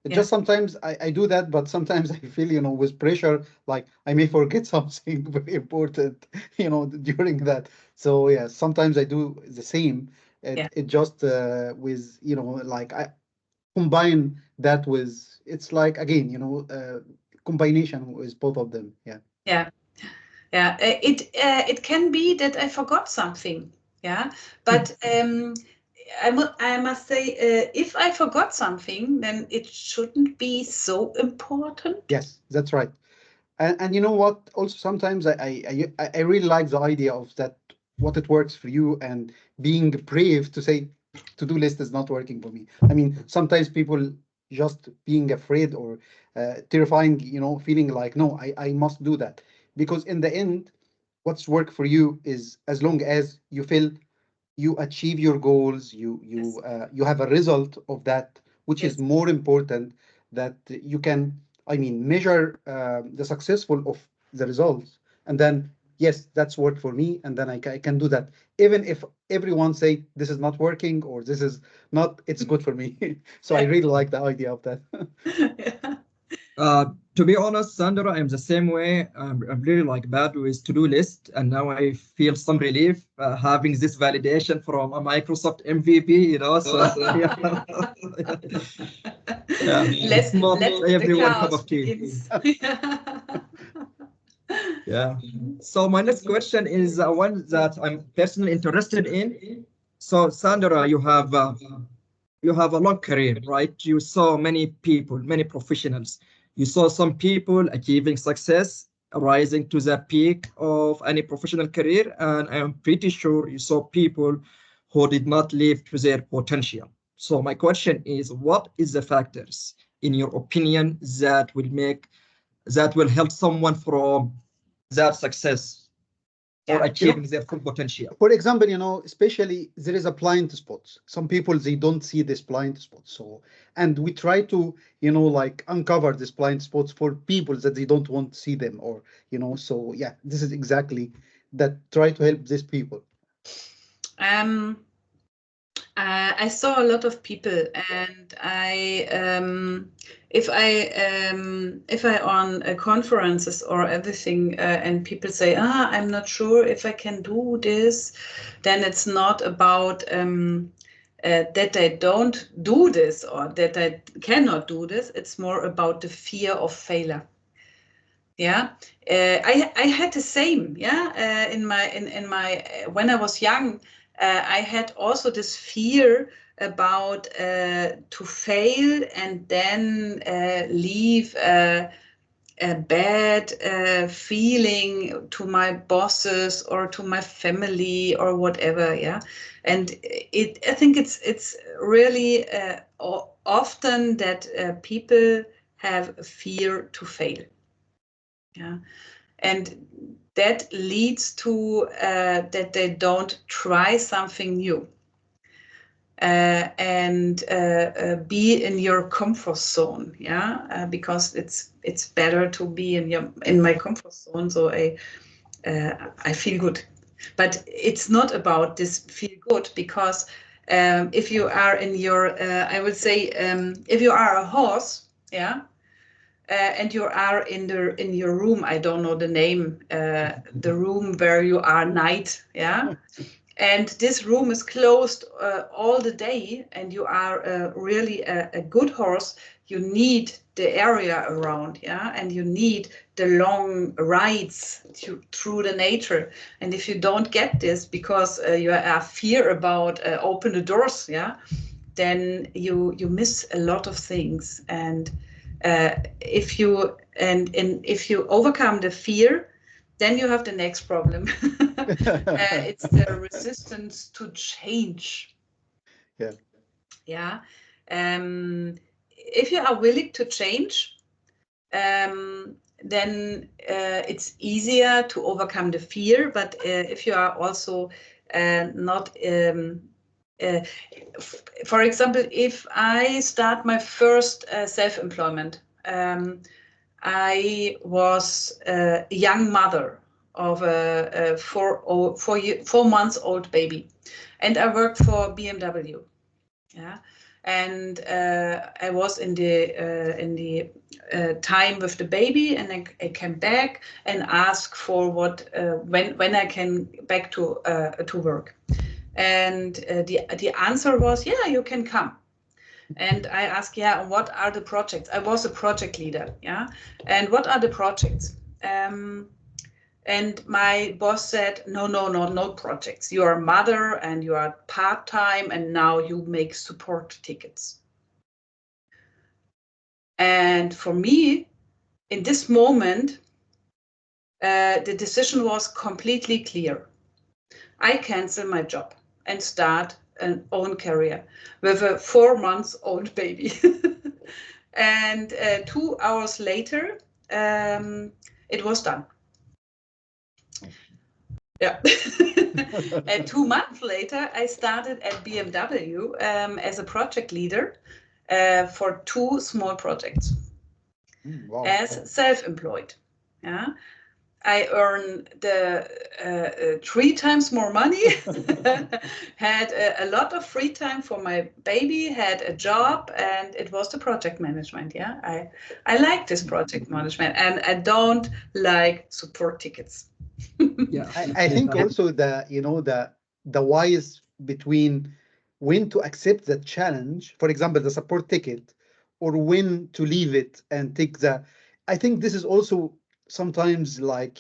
Just sometimes I do that, but sometimes I feel, with pressure, like I may forget something very important, during that. So yeah, sometimes I do the same. It just with, like I combine that with, it's like, again, combination with both of them. Yeah. Yeah. Yeah, it can be that I forgot something. Yeah, but I must say, if I forgot something, then it shouldn't be so important. Yes, that's right. And you know what? Also, sometimes I really like the idea of that, what it works for you, and being brave to say to-do list is not working for me. I mean, sometimes people just being afraid or terrifying, feeling like, no, I must do that. Because in the end, what's work for you is, as long as you feel you achieve your goals, you have a result of that, which is more important, that you can, I mean, measure the successful of the results, and then yes, that's worked for me, and then I can do that. Even if everyone say this is not working or this is not, it's good for me. So I really like the idea of that. Yeah. To be honest, Sandra, I'm the same way. I'm really like bad with to-do list, and now I feel some relief having this validation from a Microsoft MVP. You know, so yeah, yeah, it's not Let the everyone cup chaos of tea. begins. Yeah. So my next question is one that I'm personally interested in. So Sandra, you have a long career, right? You saw many people, many professionals. You saw some people achieving success, rising to the peak of any professional career, and I'm pretty sure you saw people who did not live to their potential. So my question is, what is the factors, in your opinion, that will help someone from that success or Yeah. achieving their full potential? For example, especially there is a blind spots. Some people, they don't see this blind spot. So, and we try to, like uncover this blind spots for people that they don't want to see them, or, so yeah, this is exactly that. Try to help these people. I saw a lot of people, and if I on conferences or everything, and people say, I'm not sure if I can do this, then it's not about that I don't do this or that I cannot do this. It's more about the fear of failure. Yeah, I had the same. Yeah, in my when I was young, I had also this fear about to fail and then leave a bad feeling to my bosses or to my family or whatever. Yeah, and I think it's really often that people have a fear to fail. Yeah, and that leads to that they don't try something new and be in your comfort zone. Yeah, because it's better to be in my comfort zone. So I feel good, but it's not about this feel good, because if you are in your I would say if you are a horse, yeah. And you are in your room. I don't know the name. The room where you are night, yeah. And this room is closed all the day, and you are really a good horse. You need the area around, yeah, and you need the long rides through the nature. And if you don't get this because you have fear about open the doors, yeah, then you miss a lot of things. And if you overcome the fear, then you have the next problem. It's the resistance to change. Yeah. Yeah. If you are willing to change, then it's easier to overcome the fear. But if you are also not for example, if I start my first self-employment, I was a young mother of a 4 months old baby, and I worked for BMW. Yeah, and I was in the time with the baby, and I came back and asked for when I can back to work. And the answer was, yeah, you can come. And I asked, yeah, what are the projects? I was a project leader, yeah. And what are the projects? And my boss said, no projects. You are a mother and you are part-time, and now you make support tickets. And for me, in this moment, the decision was completely clear. I cancel my job and start an own career with a 4 months old baby. And 2 hours later, it was done. Yeah. And 2 months later, I started at BMW as a project leader for 2 small projects. Wow. As self-employed. Yeah. I earn the 3 times more money, had a lot of free time for my baby, had a job, and it was the project management. Yeah, I like this project management, and I don't like support tickets. Yeah. I think also the wise between when to accept the challenge, for example, the support ticket, or when to leave it and take the. I think this is also sometimes like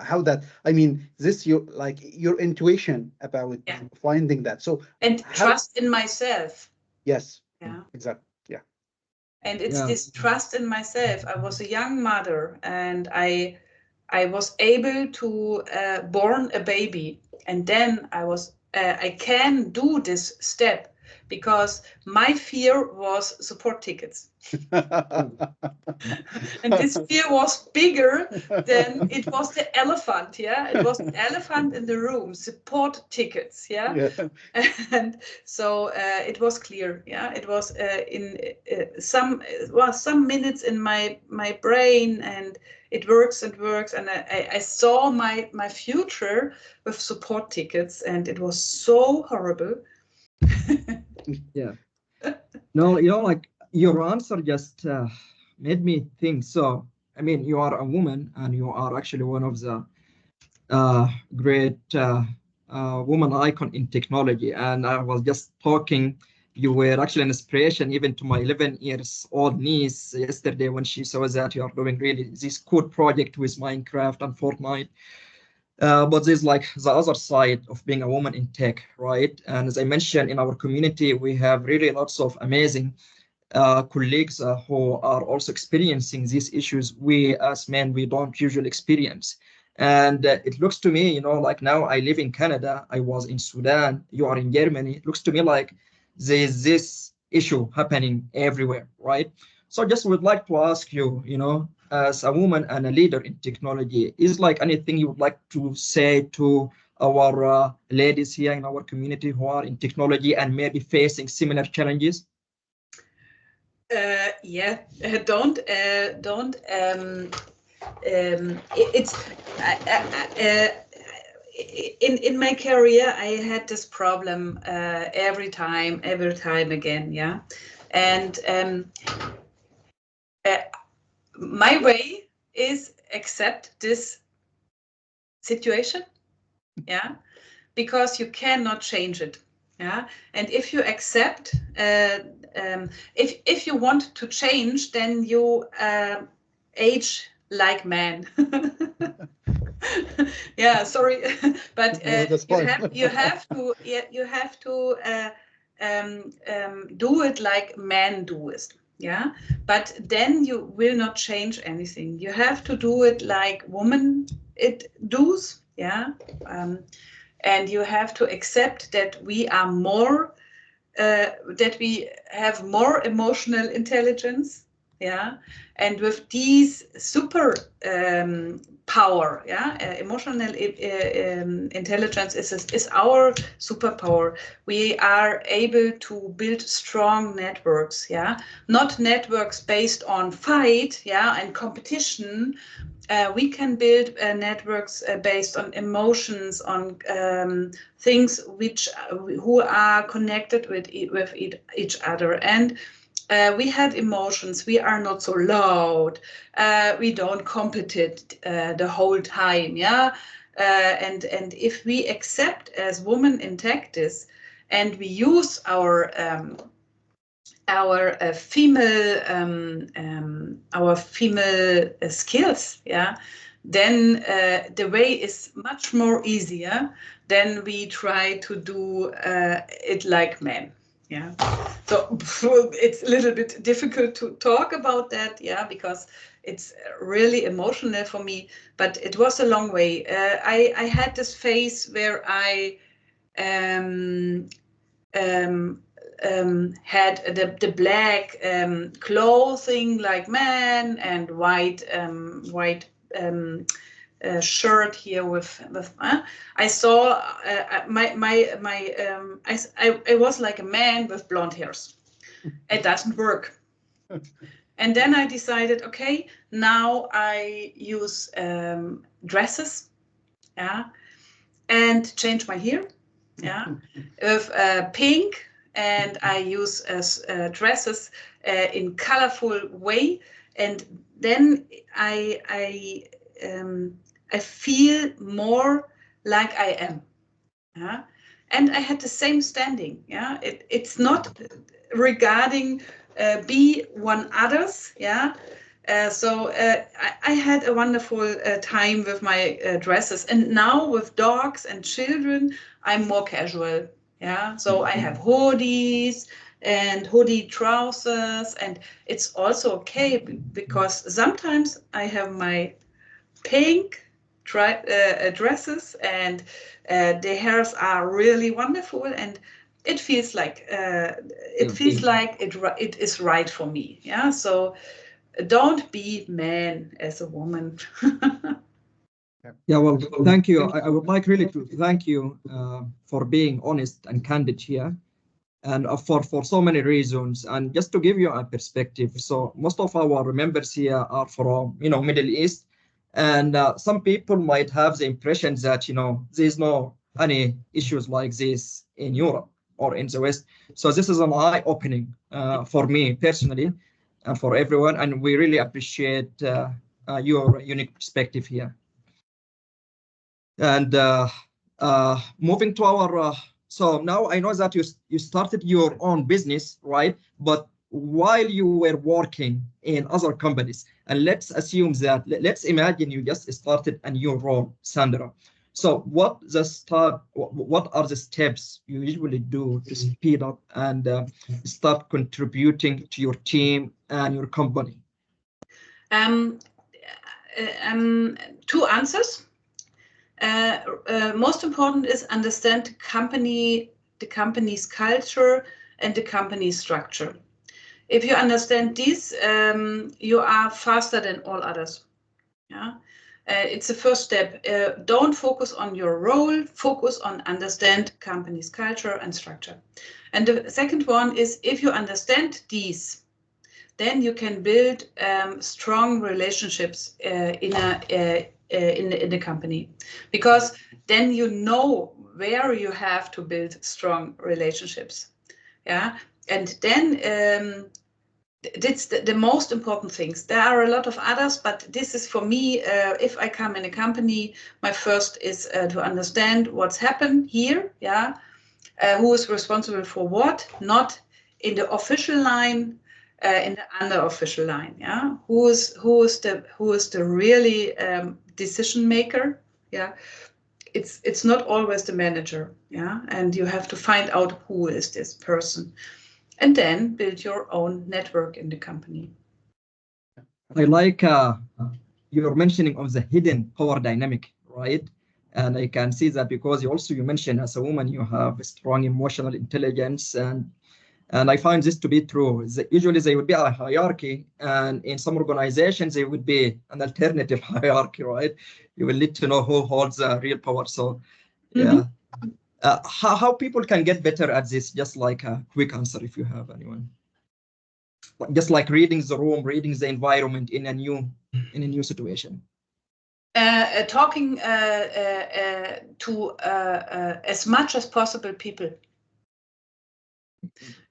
how that. I mean, this your like your intuition about Yeah. finding that. So And how? trust in myself. Yes. Yeah. Exactly. Yeah. And it's Yeah. this trust in myself. I was a young mother, and I was able to born a baby, and then I can do this step because my fear was support tickets. And this fear was bigger than it was the elephant. Yeah, it was the elephant in the room, support tickets. Yeah, Yeah. and so it was clear. Yeah, it was in some minutes in my brain, and it works and works. And I saw my future with support tickets, and it was so horrible. Yeah. No, like your answer just made me think. So, I mean, you are a woman and you are actually one of the great woman icon in technology. And I was just talking, you were actually an inspiration even to my 11 years old niece yesterday when she saw that you are doing really this cool project with Minecraft and Fortnite. But there's like the other side of being a woman in tech, right? And as I mentioned, in our community, we have really lots of amazing colleagues who are also experiencing these issues we as men we don't usually experience. And it looks to me, like now I live in Canada, I was in Sudan, you are in Germany. It looks to me like there's this issue happening everywhere, right? So I just would like to ask you, as a woman and a leader in technology, is like anything you would like to say to our ladies here in our community who are in technology and maybe facing similar challenges? Yeah, don't it's in my career I had this problem every time again. Yeah, and my way is accept this situation. Yeah, because you cannot change it. Yeah, and if you accept, if you want to change, then you age like man. Yeah, sorry, but No, that's you fine. have to do it like men do it. Yeah, but then you will not change anything. You have to do it like woman it does. Yeah. And you have to accept that we are more, that we have more emotional intelligence, yeah, and with these super power, yeah, emotional intelligence is our superpower. We are able to build strong networks, yeah, not networks based on fight, yeah, and competition. We can build networks based on emotions, on things which who are connected with each other. And we have emotions. We are not so loud. We don't compete the whole time. Yeah, and if we accept as women in tech this, and we use our female skills, yeah, then the way is much more easier than we try to do it like men. Yeah, so it's a little bit difficult to talk about that, yeah, because it's really emotional for me, but it was a long way. I had this phase where I had the black clothing like men and white shirt here with I saw I was like a man with blonde hairs. It doesn't work. And then I decided, okay, now I use dresses, yeah, and change my hair, yeah, with pink, and I use dresses in colorful way, and then I feel more like I am, yeah, and I had the same standing, yeah. It's not regarding be one others, yeah. I had a wonderful time with my dresses, and now with dogs and children, I'm more casual. Yeah, so I have hoodies and hoodie trousers, and it's also okay because sometimes I have my pink dresses, and the hairs are really wonderful, and it feels like it is right for me. Yeah, so don't be man as a woman. Yeah, well, thank you. I would like really to thank you for being honest and candid here, and for so many reasons. And just to give you a perspective, so most of our members here are from Middle East, and some people might have the impression that there's no any issues like this in Europe or in the West. So this is an eye-opening for me personally and for everyone, and we really appreciate your unique perspective here. And moving to our, so now I know that you started your own business, right? But while you were working in other companies, and let's assume that, let's imagine you just started a new role, Sandra. So what are the steps you usually do to speed up and start contributing to your team and your company? Two answers. Most important is understand the company's culture and the company's structure. If you understand this, you are faster than all others. Yeah, it's the first step. Don't focus on your role. Focus on understand company's culture and structure. And the second one is, if you understand these, then you can build strong relationships in the company, because then you know where you have to build strong relationships. Yeah, and then that's the most important things. There are a lot of others, but this is for me. If I come in a company, my first is to understand what's happened here. Yeah, who is responsible for what, not in the official line. In the under-official line, yeah, who is the really decision maker, yeah. It's not always the manager, yeah, and you have to find out who is this person, and then build your own network in the company. I like your mentioning of the hidden power dynamic, right? And I can see that because you mentioned as a woman you have a strong emotional intelligence, and I find this to be true. Usually there would be a hierarchy, and in some organizations there would be an alternative hierarchy, right? You will need to know who holds the real power. So, yeah. How people can get better at this? Just like a quick answer, if you have anyone. Just like reading the room, reading the environment in a new situation. Talking to as much as possible people.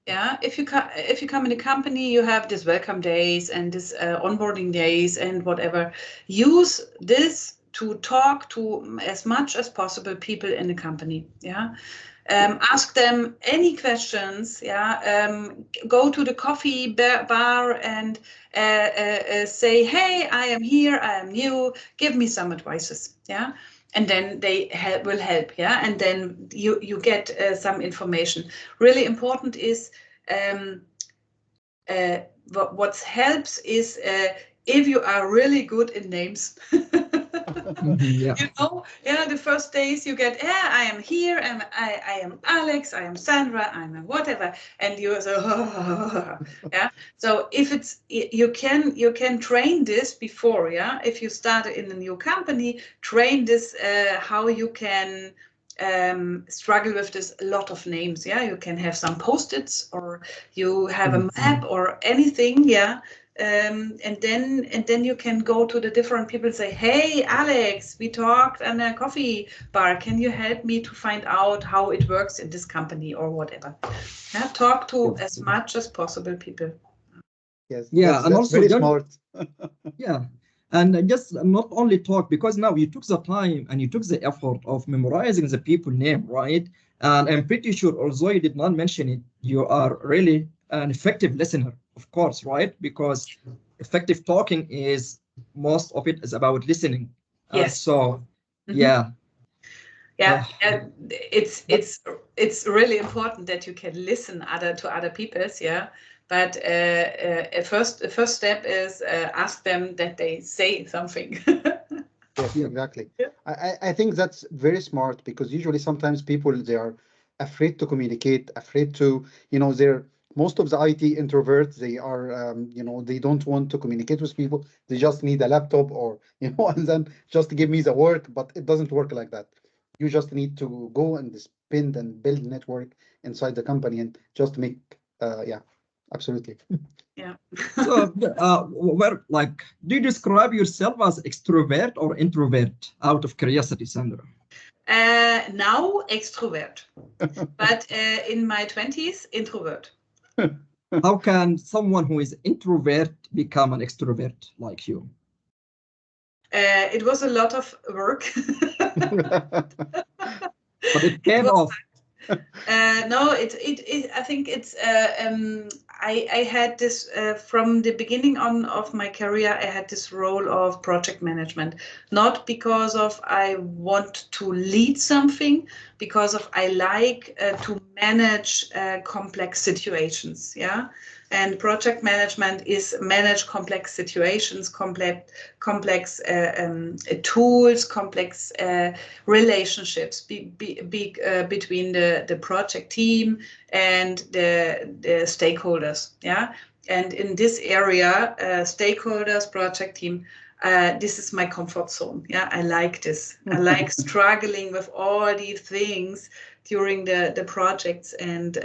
Yeah, if you come in a company, you have this welcome days and this onboarding days and whatever. Use this to talk to as much as possible people in the company. Yeah, ask them any questions. Yeah, go to the coffee bar and say, "Hey, I am here. I am new. Give me some advices." Yeah. And then they will help, yeah. And then you get some information. Really important is what helps is if you are really good in names. Yeah. You know, yeah, the first days you get, yeah, I am here, and I am Alex, I am Sandra, I'm a whatever, and you so yeah. So if it's you can train this before, yeah. If you start in a new company, train this how you can struggle with this a lot of names, yeah. You can have some post-its, or you have a map or anything, yeah. and then you can go to the different people and say, hey, Alex, we talked in a coffee bar. Can you help me to find out how it works in this company or whatever? Yeah, talk to as much as possible people. Yes, Yeah, and that's also very just smart. yeah, and just not only talk, because now you took the time and you took the effort of memorizing the people name, right? And I'm pretty sure, although you did not mention it, you are really an effective listener, of course, right? Because effective talking is most of it is about listening. And Yes. so, Mhm. yeah. Yeah, Uh, it's really important that you can listen to other people's, yeah. But the first step is ask them that they say something. Yes, yeah. exactly. Yeah. I think that's very smart because usually sometimes people they are afraid to communicate, afraid to, they're most of the IT introverts, they are, they don't want to communicate with people. They just need a laptop or, and then just give me the work, but it doesn't work like that. You just need to go and spend and build network inside the company and just make, yeah, absolutely. Yeah. So, where, like, do you describe yourself as extrovert or introvert out of curiosity, Sandra? Now extrovert, but in my 20s, introvert. How can someone who is introvert become an extrovert like you? It was a lot of work. But it It came was off. no, I think it's I had this from the beginning on of my career. I had this role of project management, not because of I want to lead something, because of I like to manage complex situations. Yeah, and project management is manage complex situations, complex tools, complex relationships between the project team and the stakeholders. Yeah, and in this area, stakeholders, project team. This is my comfort zone. Yeah, I like this. I like struggling with all these things during the projects. And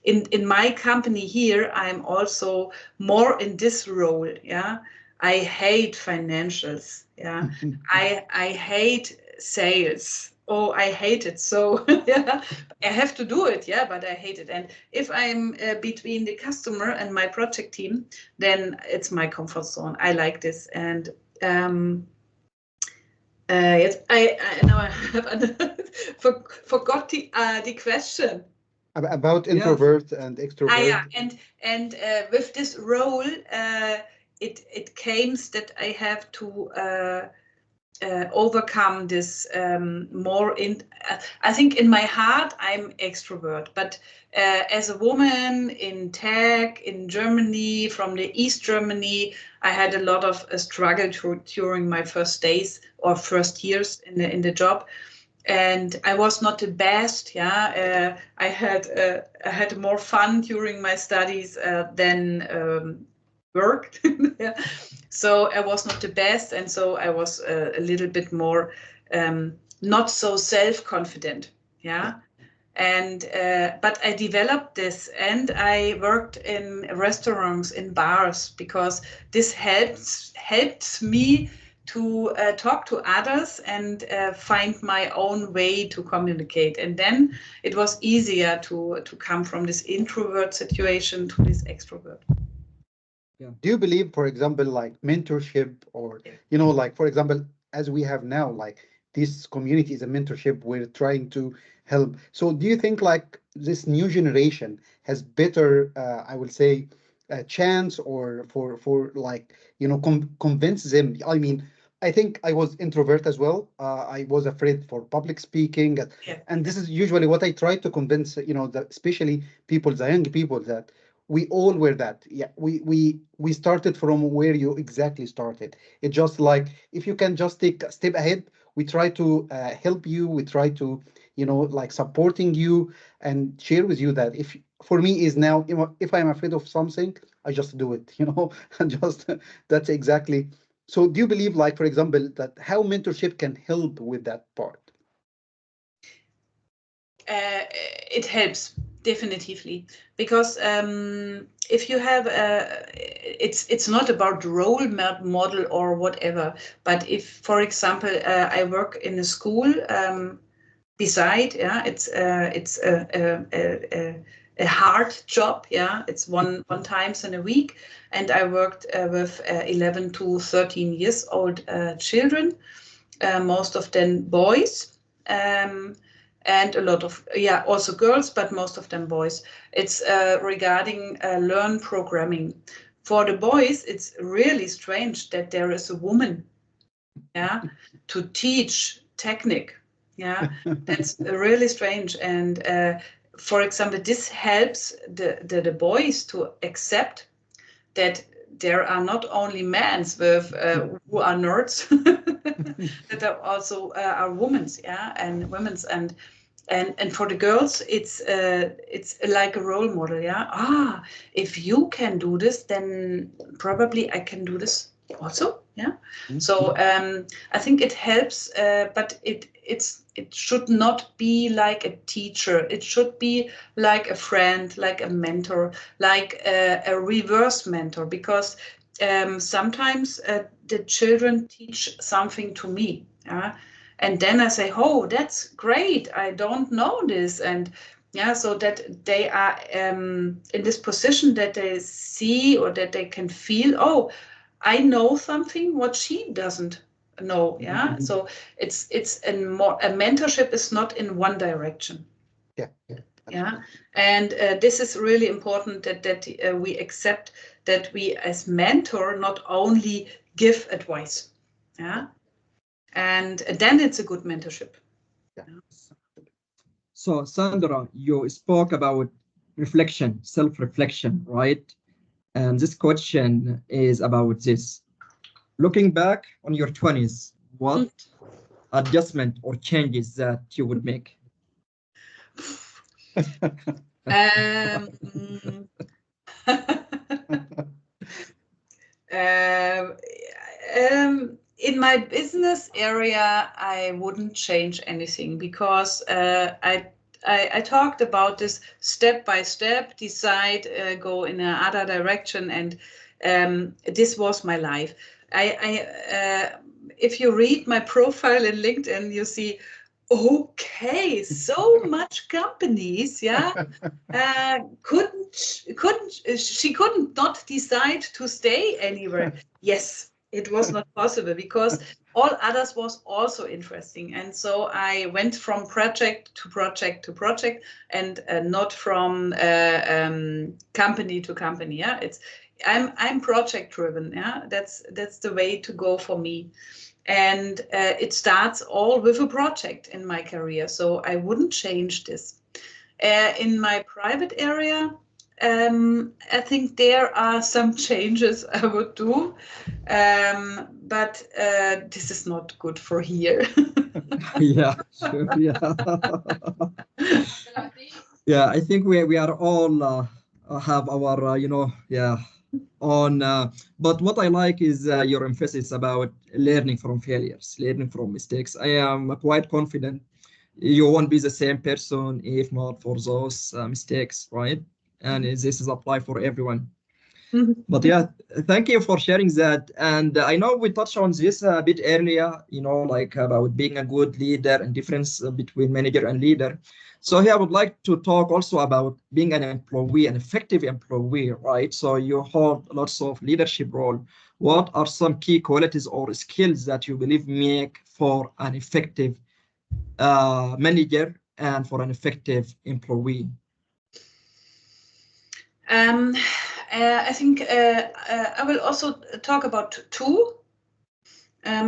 in my company here, I'm also more in this role. Yeah, I hate financials. Yeah, I hate sales. Oh, I hate it. So yeah, I have to do it. Yeah, but I hate it. And if I'm between the customer and my project team, then it's my comfort zone. I like this. And yes, I now I have forgot the question. About Yeah. introvert and Yeah, extrovert. and with this role, it came that I have to overcome this more in I think in my heart I'm extrovert, but as a woman in tech in Germany, from the East Germany, I had a lot of struggle during my first days or first years in the job, and I was not the best. Yeah, I had more fun during my studies than work. Yeah. So I was not the best, and so I was a little bit more not so self-confident. Yeah. And but I developed this, and I worked in restaurants, in bars, because this helped me to talk to others and find my own way to communicate. And then it was easier to come from this introvert situation to this extrovert. Yeah. Do you believe, for example, like mentorship or, like, for example, as we have now, like this community is a mentorship, we're trying to help. So do you think like this new generation has better, I will say, a chance or for like, convince them? I mean, I think I was introvert as well. I was afraid for public speaking. Yeah. And this is usually what I try to convince, especially people, the young people, that we all were that. Yeah, we started from where you exactly started. It's just like if you can just take a step ahead, we try to help you. We try to, like supporting you and share with you that if for me is now, if I'm afraid of something, I just do it, and just that's exactly. So do you believe, like, for example, that how mentorship can help with that part? It helps Definitively, because if you have it's not about role model or whatever, but if, for example, I work in a school beside, yeah, it's a hard job, yeah, it's one times in a week, and I worked with 11 to 13 years old children, most of them boys. And a lot of, yeah, also girls, but most of them boys. It's regarding learn programming. For the boys, it's really strange that there is a woman, yeah, to teach technique. Yeah, that's really strange. And for example, this helps the boys to accept that there are not only men with who are nerds, that are also are women's, yeah, and women's, and for the girls, it's like a role model, yeah. Ah, if you can do this, then probably I can do this also, yeah. Mm-hmm. So I think it helps, but it should not be like a teacher. It should be like a friend, like a mentor, like a reverse mentor, because sometimes the children teach something to me, yeah. And then I say, oh, that's great. I don't know this. And yeah, so that they are in this position that they see or that they can feel, oh, I know something what she doesn't know. Yeah. Mm-hmm. So it's a mentorship is not in one direction. Yeah. Yeah. And this is really important that we accept that we as mentor not only give advice. Yeah. And then it's a good mentorship. Yeah. So, Sandra, you spoke about reflection, self-reflection, right? And this question is about this. Looking back on your 20s, what adjustment or changes that you would make? In my business area, I wouldn't change anything, because I talked about this step by step, decide, go in another direction, and this was my life. If you read my profile in LinkedIn, you see, okay, so much companies, yeah, she couldn't not decide to stay anywhere. Yes, it was not possible, because all others was also interesting. And so I went from project to project to project, and not from company to company. Yeah, I'm project driven. Yeah, that's the way to go for me. And it starts all with a project in my career. So I wouldn't change this. In my private area, I think there are some changes I would do, but this is not good for here. Yeah, sure, yeah. Yeah, I think we are all have our, yeah, on. But what I like is your emphasis about learning from failures, learning from mistakes. I am quite confident you won't be the same person if not for those mistakes, right? And this is apply for everyone. But yeah, thank you for sharing that. And I know we touched on this a bit earlier, like about being a good leader and difference between manager and leader. So here I would like to talk also about being an employee, an effective employee, right? So you hold lots of leadership role. What are some key qualities or skills that you believe make for an effective manager and for an effective employee? I think I will also talk about two,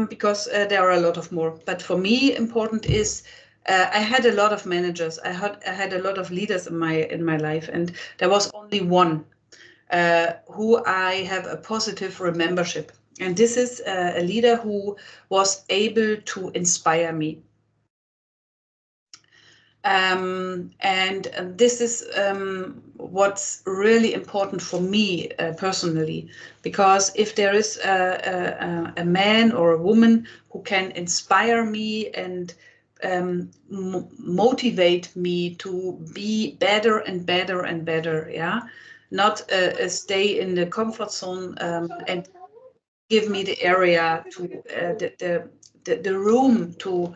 because there are a lot of more. But for me, important is I had a lot of managers. I had a lot of leaders in my life, and there was only one who I have a positive remembership. And this is a leader who was able to inspire me. And this is what's really important for me personally, because if there is a man or a woman who can inspire me and motivate me to be better and better and better. Yeah, not stay in the comfort zone and give me the area to the room to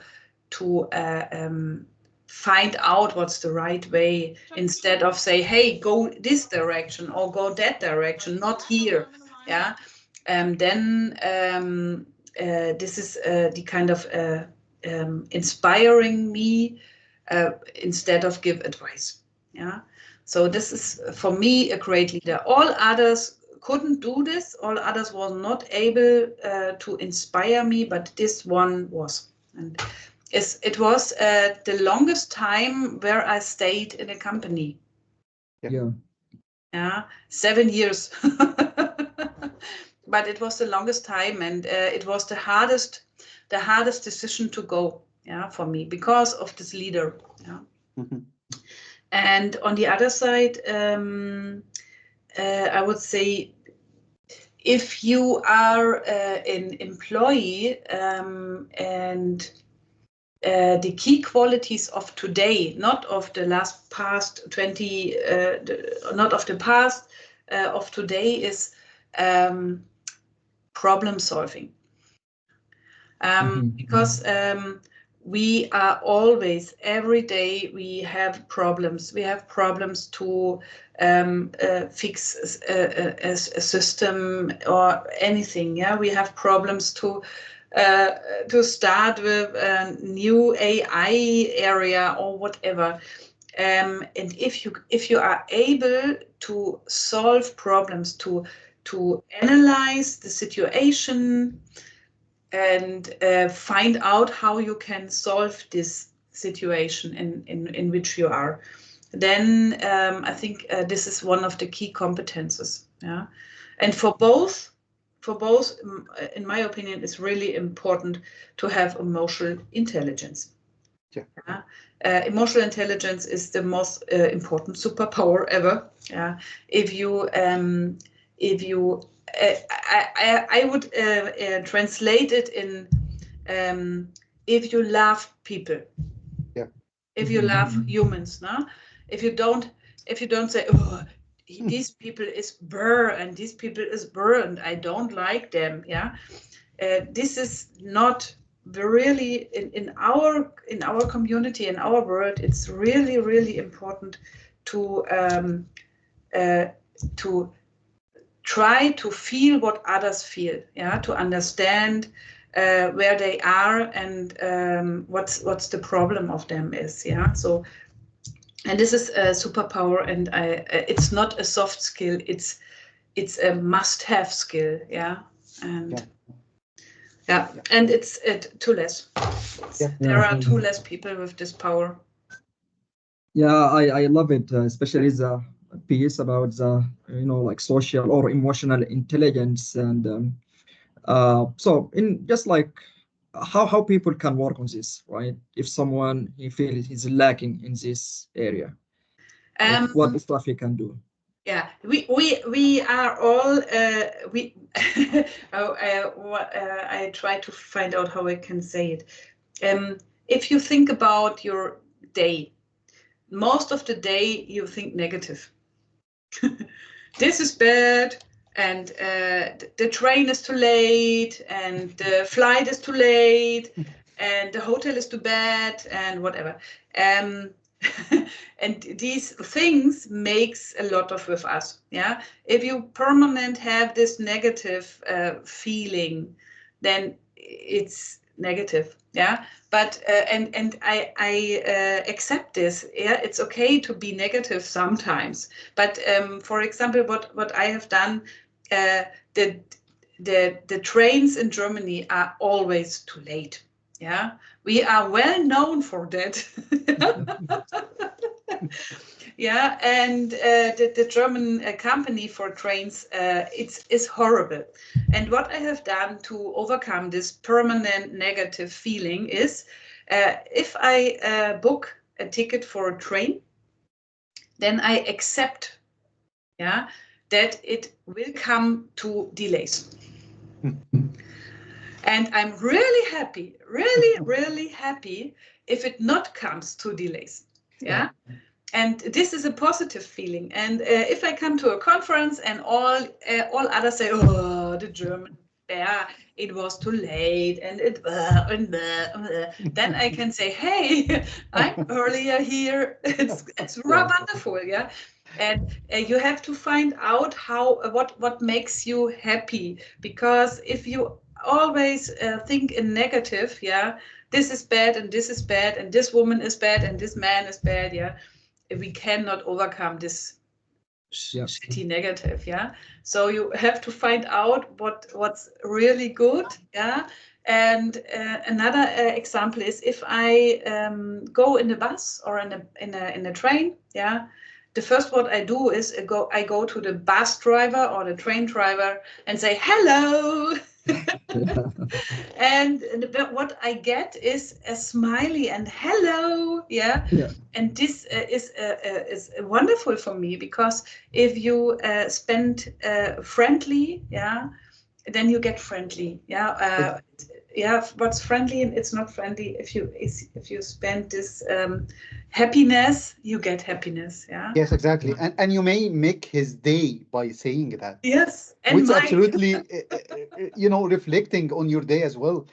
find out what's the right way, instead of say, hey, go this direction or go that direction, not here. Yeah. Then this is the kind of inspiring me instead of give advice. Yeah. So this is for me a great leader. All others couldn't do this. All others were not able to inspire me, but this one was. And it was the longest time where I stayed in a company. Yeah. Yeah, 7 years. But it was the longest time, and it was the hardest decision to go. Yeah, for me, because of this leader. Yeah. And on the other side, I would say, if you are an employee and the key qualities of today, not of the past 20, not of the past, of today, is problem solving. Because we are always, every day, we have problems. We have problems to fix a system or anything. Yeah, we have problems to start with a new AI area or whatever. And if you are able to solve problems, to analyze the situation and find out how you can solve this situation in which you are, then I think this is one of the key competences. Yeah, and for both, in my opinion, it's really important to have emotional intelligence. Yeah. Emotional intelligence is the most important superpower ever. Yeah. If you I would translate it in if you love people. Yeah. If you love humans, no? If you don't say, oh, these people is burr and these people is burr and I don't like them. Yeah. This is not really in our community, in our world. It's really, really important to try to feel what others feel. Yeah, to understand where they are and what's the problem of them is. Yeah. So, and this is a superpower, and it's not a soft skill. It's a must-have skill. Yeah. And yeah, and it's too less. There are too less people with this power. Yeah, I love it, especially the piece about the like social or emotional intelligence, and so in just like how people can work on this, right? If someone he feels he's lacking in this area, what stuff he can do. Yeah, we are all we. I try to find out how I can say it. If you think about your day, most of the day you think negative. This is bad, and the train is too late, and the flight is too late, and the hotel is too bad, and whatever. And these things makes a lot of with us. Yeah, if you permanent have this negative feeling, then it's negative. Yeah, but and I accept this. Yeah, it's okay to be negative sometimes. But for example, what I have done, the trains in Germany are always too late. Yeah, we are well known for that. Yeah, and the German company for trains, it's horrible. And what I have done to overcome this permanent negative feeling is, if I book a ticket for a train, then I accept, yeah, that it will come to delays. And I'm really happy, really, really happy if it not comes to delays. Yeah. And this is a positive feeling. And if I come to a conference and all others say, oh, the German, yeah, it was too late, and then I can say, hey, I'm earlier here. It's wonderful, yeah. And you have to find out what makes you happy, because if you always think in negative, yeah, this is bad and this is bad and this woman is bad and this man is bad, yeah, we cannot overcome this shitty negative, yeah. So you have to find out what's really good, yeah. And another example is if I go in the bus or in a train, yeah. The first what I do is I go to the bus driver or the train driver and say hello. And what I get is a smiley and hello, yeah. And this is wonderful for me, because if you spend friendly, yeah, then you get friendly, yeah. Yeah, what's friendly and it's not friendly. If you spend this happiness, you get happiness, yeah. Yes, exactly. And you may make his day by saying that. Yes, and which absolutely, reflecting on your day as well,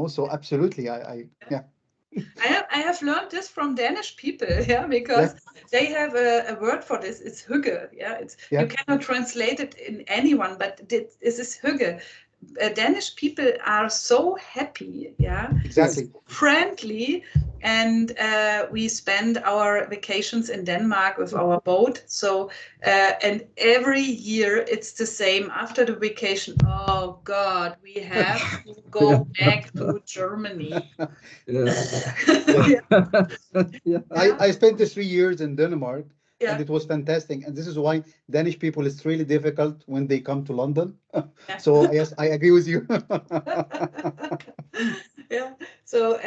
so absolutely, yeah. I have learned this from Danish people, yeah, because they have a word for this. It's hygge, yeah. You cannot translate it in anyone, but this is hygge. Danish people are so happy, yeah, exactly, friendly, and we spend our vacations in Denmark with our boat. So and every year it's the same. After the vacation, oh God, we have to go back to Germany. I spent the 3 years in Denmark, and it was fantastic. And this is why Danish people, it's really difficult when they come to London. So yes, I agree with you. Yeah. So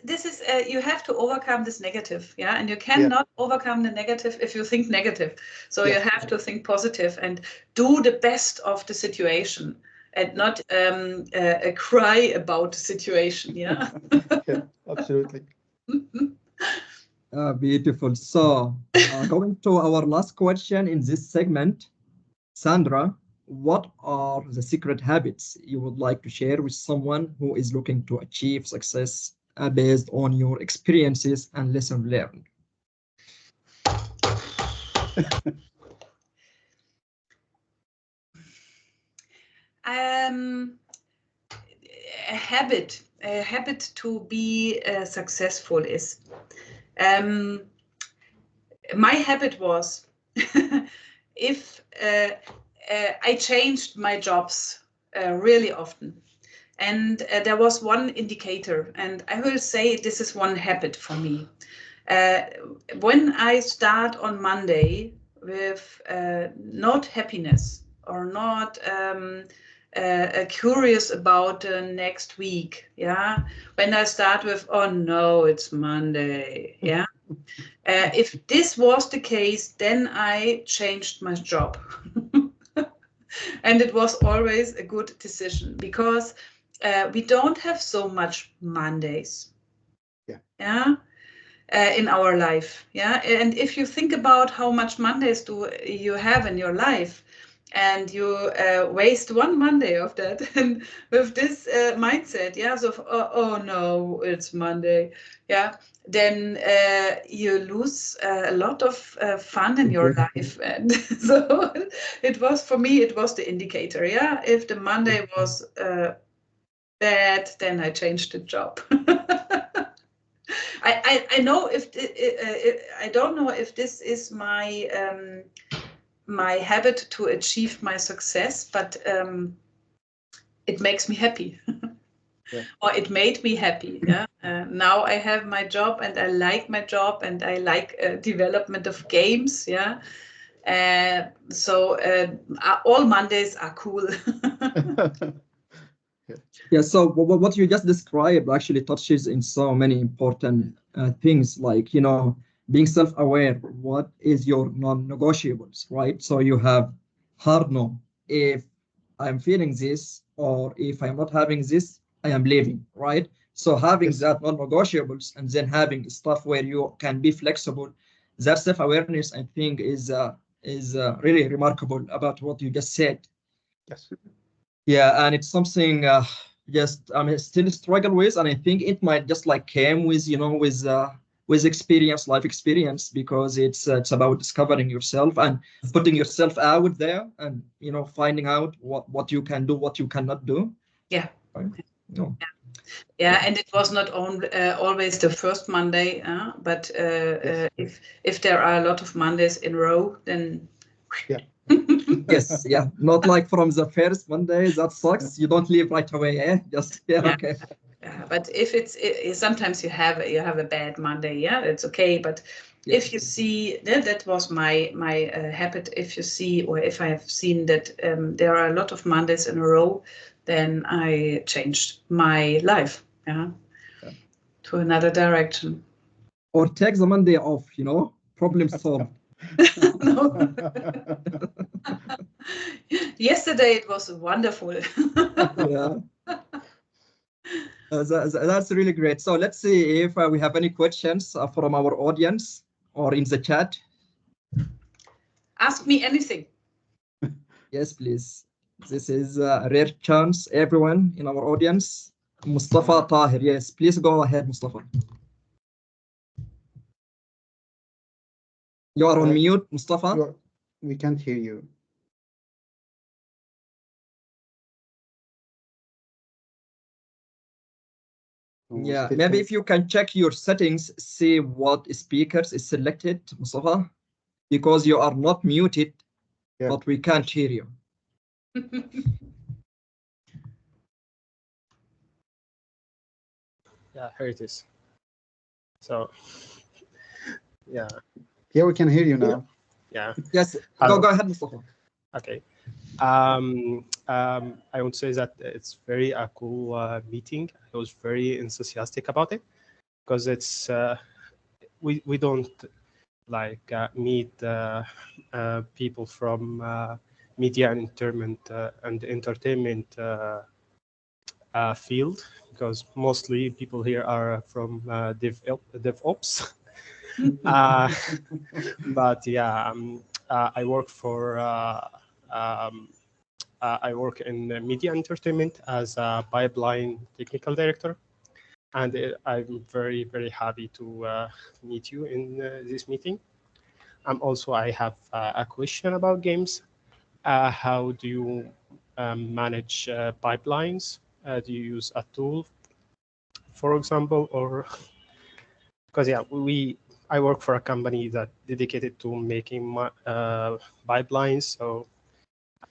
this is you have to overcome this negative, yeah, and you cannot overcome the negative if you think negative. So you have to think positive and do the best of the situation, and not cry about the situation. Yeah. Absolutely. Beautiful. So going to our last question in this segment, Sandra, what are the secret habits you would like to share with someone who is looking to achieve success based on your experiences and lesson learned? A habit to be successful is my habit was if I changed my jobs really often, and there was one indicator, and I will say this is one habit for me. When I start on Monday with not happiness or not curious about next week, yeah. When I start with, oh no, it's Monday, yeah. If this was the case, then I changed my job. And it was always a good decision, because we don't have so much Mondays. Yeah. In our life, yeah. And if you think about how much Mondays do you have in your life, and you waste one Monday of that, and with this mindset, yeah, so oh no, it's Monday, yeah, then you lose a lot of fun in your life. And so it was, for me, it was the indicator, yeah. If the Monday was bad, then I changed the job. I know if I don't know if this is my my habit to achieve my success, but it makes me happy. Or it made me happy. Yeah. Now I have my job, and I like my job, and I like development of games. Yeah. So all Mondays are cool. Yeah, so what you just described actually touches in so many important things, like, being self-aware. What is your non-negotiables, right? So you have hard no. If I'm feeling this, or if I'm not having this, I am leaving, right? So having Yes. that non-negotiables and then having stuff where you can be flexible, that self-awareness, I think, is really remarkable about what you just said. Yes. Yeah, and it's something just I'm still struggle with, and I think it might just like came with with experience, life experience, because it's about discovering yourself and putting yourself out there, and finding out what you can do, what you cannot do. Yeah. Right? No. Yeah, and it was not always the first Monday, but Yes. if there are a lot of Mondays in a row, then Yeah. Yes, yeah, not like from the first Monday, that sucks. You don't leave right away, eh? Just Yeah. okay. But if sometimes you have a bad Monday, yeah, it's okay. But Yeah. if you see that was my habit. If you see, or if I have seen that there are a lot of Mondays in a row, then I changed my life, Yeah. to another direction. Or take the Monday off, problem solved. No. Yesterday it was wonderful. Yeah. That's really great. So let's see if we have any questions from our audience or in the chat. Ask me anything. Yes, please. This is a rare chance, everyone in our audience. Mustafa Tahir, yes, please go ahead, Mustafa. You are on mute, Mustafa. We can't hear you. Yeah, maybe if you can check your settings, see what speakers is selected, Mustafa, because you are not muted, but we can't hear you. Yeah, here it is. So, yeah. Yeah, we can hear you now. Yeah. Yes, go ahead, Mustafa. Okay. I would say that it's very a cool meeting. I was very enthusiastic about it because it's we don't like meet people from media and entertainment field, because mostly people here are from DevOps. But yeah, I work for I work in media entertainment as a pipeline technical director, and I'm very, very happy to meet you in this meeting. I have a question about games. How do you manage pipelines? Do you use a tool, for example, or because I work for a company that dedicated to making pipelines, so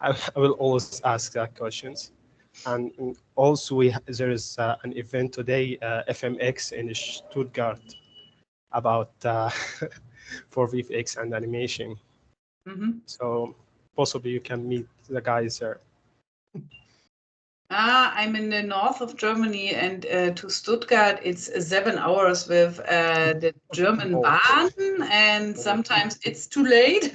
I will always ask that questions. And also there is an event today, FMX in Stuttgart, about for VFX and animation. So possibly you can meet the guys there. I'm in the north of Germany, and to Stuttgart it's 7 hours with the German Bahn, and sometimes it's too late.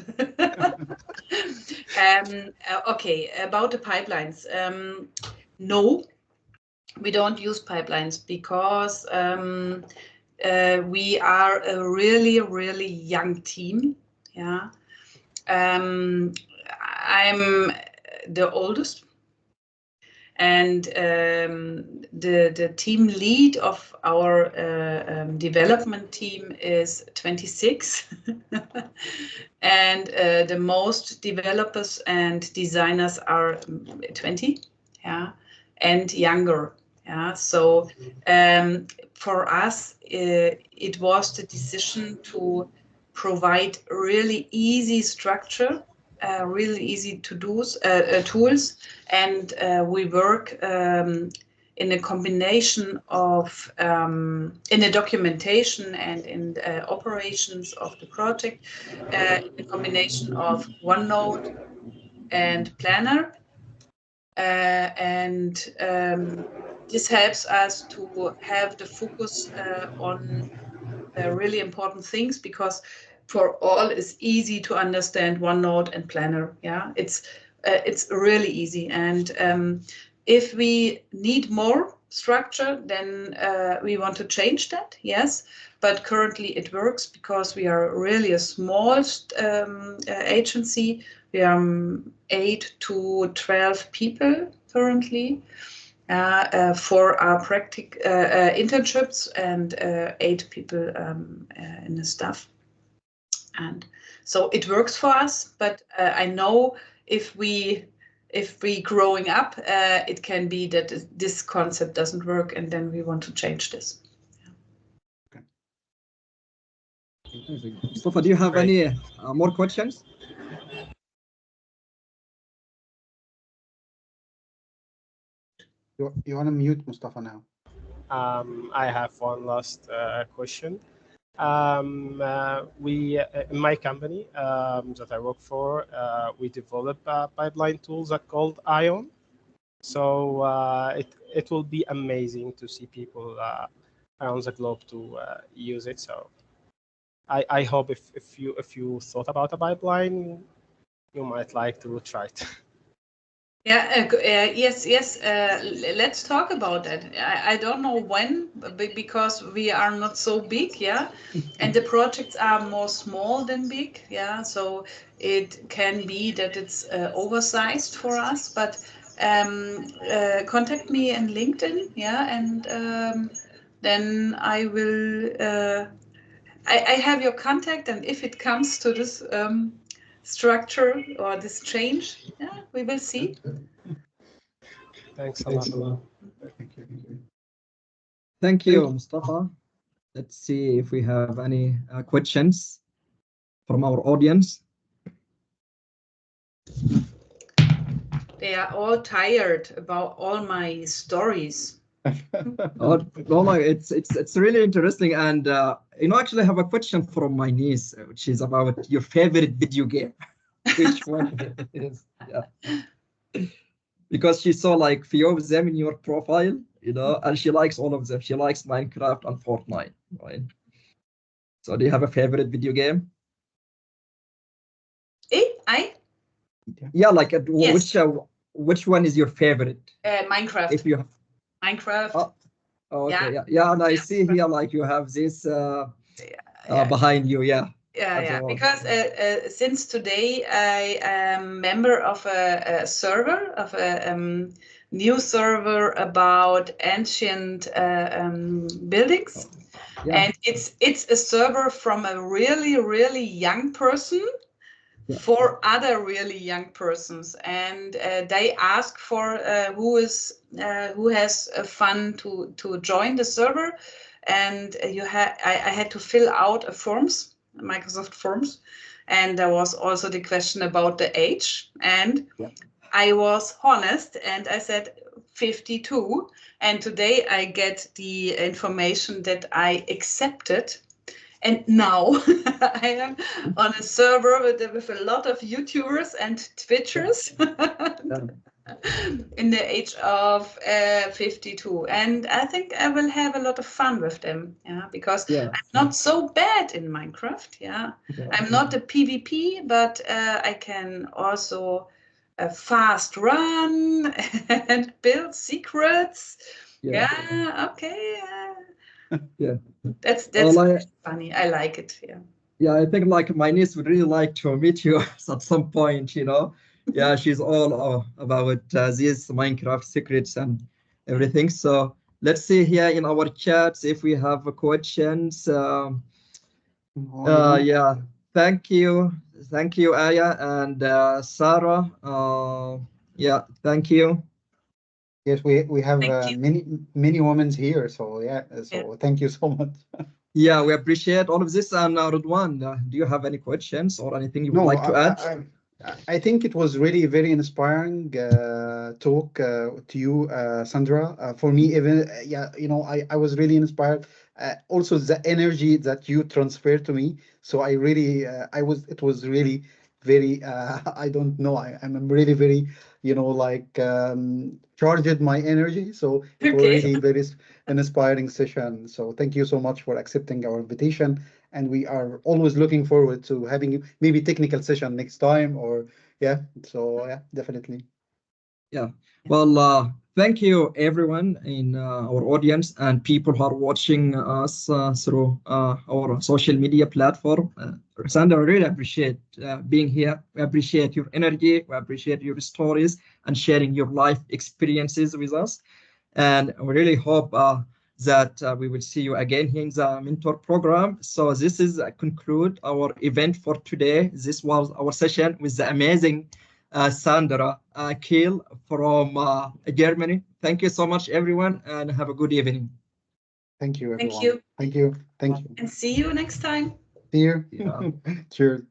Okay, about the pipelines. No, we don't use pipelines because we are a really, really young team. Yeah, I'm the oldest. And the team lead of our development team is 26. And the most developers and designers are 20, yeah, and younger. Yeah, so for us, it was the decision to provide really easy structure, really easy to-dos, tools, and we work in a combination of in the documentation and in the operations of the project, in a combination of OneNote and Planner, and this helps us to have the focus on really important things, because for all it's easy to understand OneNote and Planner. Yeah, it's really easy, and if we need more, structure, then we want to change that, yes. But currently it works because we are really a small agency. We are 8 to 12 people currently for our internships, and 8 people in the staff. And so it works for us, but I know if we growing up, it can be that this concept doesn't work, and then we want to change this. Mustafa, do you have any more questions? You want to mute Mustafa now. I have one last question. We in my company that I work for, we develop pipeline tools that called Ion. So it will be amazing to see people around the globe to use it. So I hope if you thought about a pipeline, you might like to try it. Yeah, yes. Let's talk about that. I don't know when, because we are not so big, yeah, and the projects are more small than big, yeah. So it can be that it's oversized for us, but contact me in LinkedIn, yeah, and then I will. I have your contact, and if it comes to this structure or this change, yeah, we will see. Thanks a lot. Thank you, Mustafa. Let's see if we have any questions from our audience. They are all tired about all my stories. Oh, no, it's really interesting, and actually, I have a question from my niece, which is about your favorite video game. Which one it is? Yeah, because she saw like few of them in your profile, and she likes all of them. She likes Minecraft and Fortnite, right? So, do you have a favorite video game? Yeah, like Yes. which one is your favorite? Minecraft. If you Minecraft. Oh, okay, yeah, and I see here like you have this behind you, yeah. Yeah. Because since today I am member of a server, of a new server about ancient buildings, and it's a server from a really young person. Yeah. For other really young persons, and they ask for who has fun to join the server, and I had to fill out a Microsoft Forms, and there was also the question about the age, and I was honest, and I said 52, and today I get the information that I accepted. And now I am on a server with a lot of YouTubers and Twitchers in the age of 52. And I think I will have a lot of fun with them, because I'm not so bad in Minecraft, I'm not a PvP, but I can also fast run and build secrets. Okay. That's funny. I like it. Yeah, I think like my niece would really like to meet you at some point. Yeah, she's all about these Minecraft secrets and everything. So let's see here in our chats if we have questions. Yeah, thank you, Aya and Sarah. Yeah, thank you. Yes, we have many women here, so thank you so much. Yeah, we appreciate all of this. And Ridwan, do you have any questions or anything you would like to add? I think it was really very inspiring talk to you, Sandra. For me, even I was really inspired. Also, the energy that you transferred to me. So I really, it was really very. I don't know. I'm really very, charged my energy. So it was really very an inspiring session. So thank you so much for accepting our invitation. And we are always looking forward to having you, maybe technical session next time, or so definitely. Yeah, well, thank you everyone in our audience and people who are watching us through our social media platform. Sandra, I really appreciate being here. We appreciate your energy. We appreciate your stories and sharing your life experiences with us. And we really hope that we will see you again here in the mentor program. So this is conclude our event for today. This was our session with the amazing Sandra Kiel from Germany. Thank you so much, everyone, and have a good evening. Thank you, everyone. Thank you. Thank you. Thank you. And see you next time. See you. Yeah. Cheers.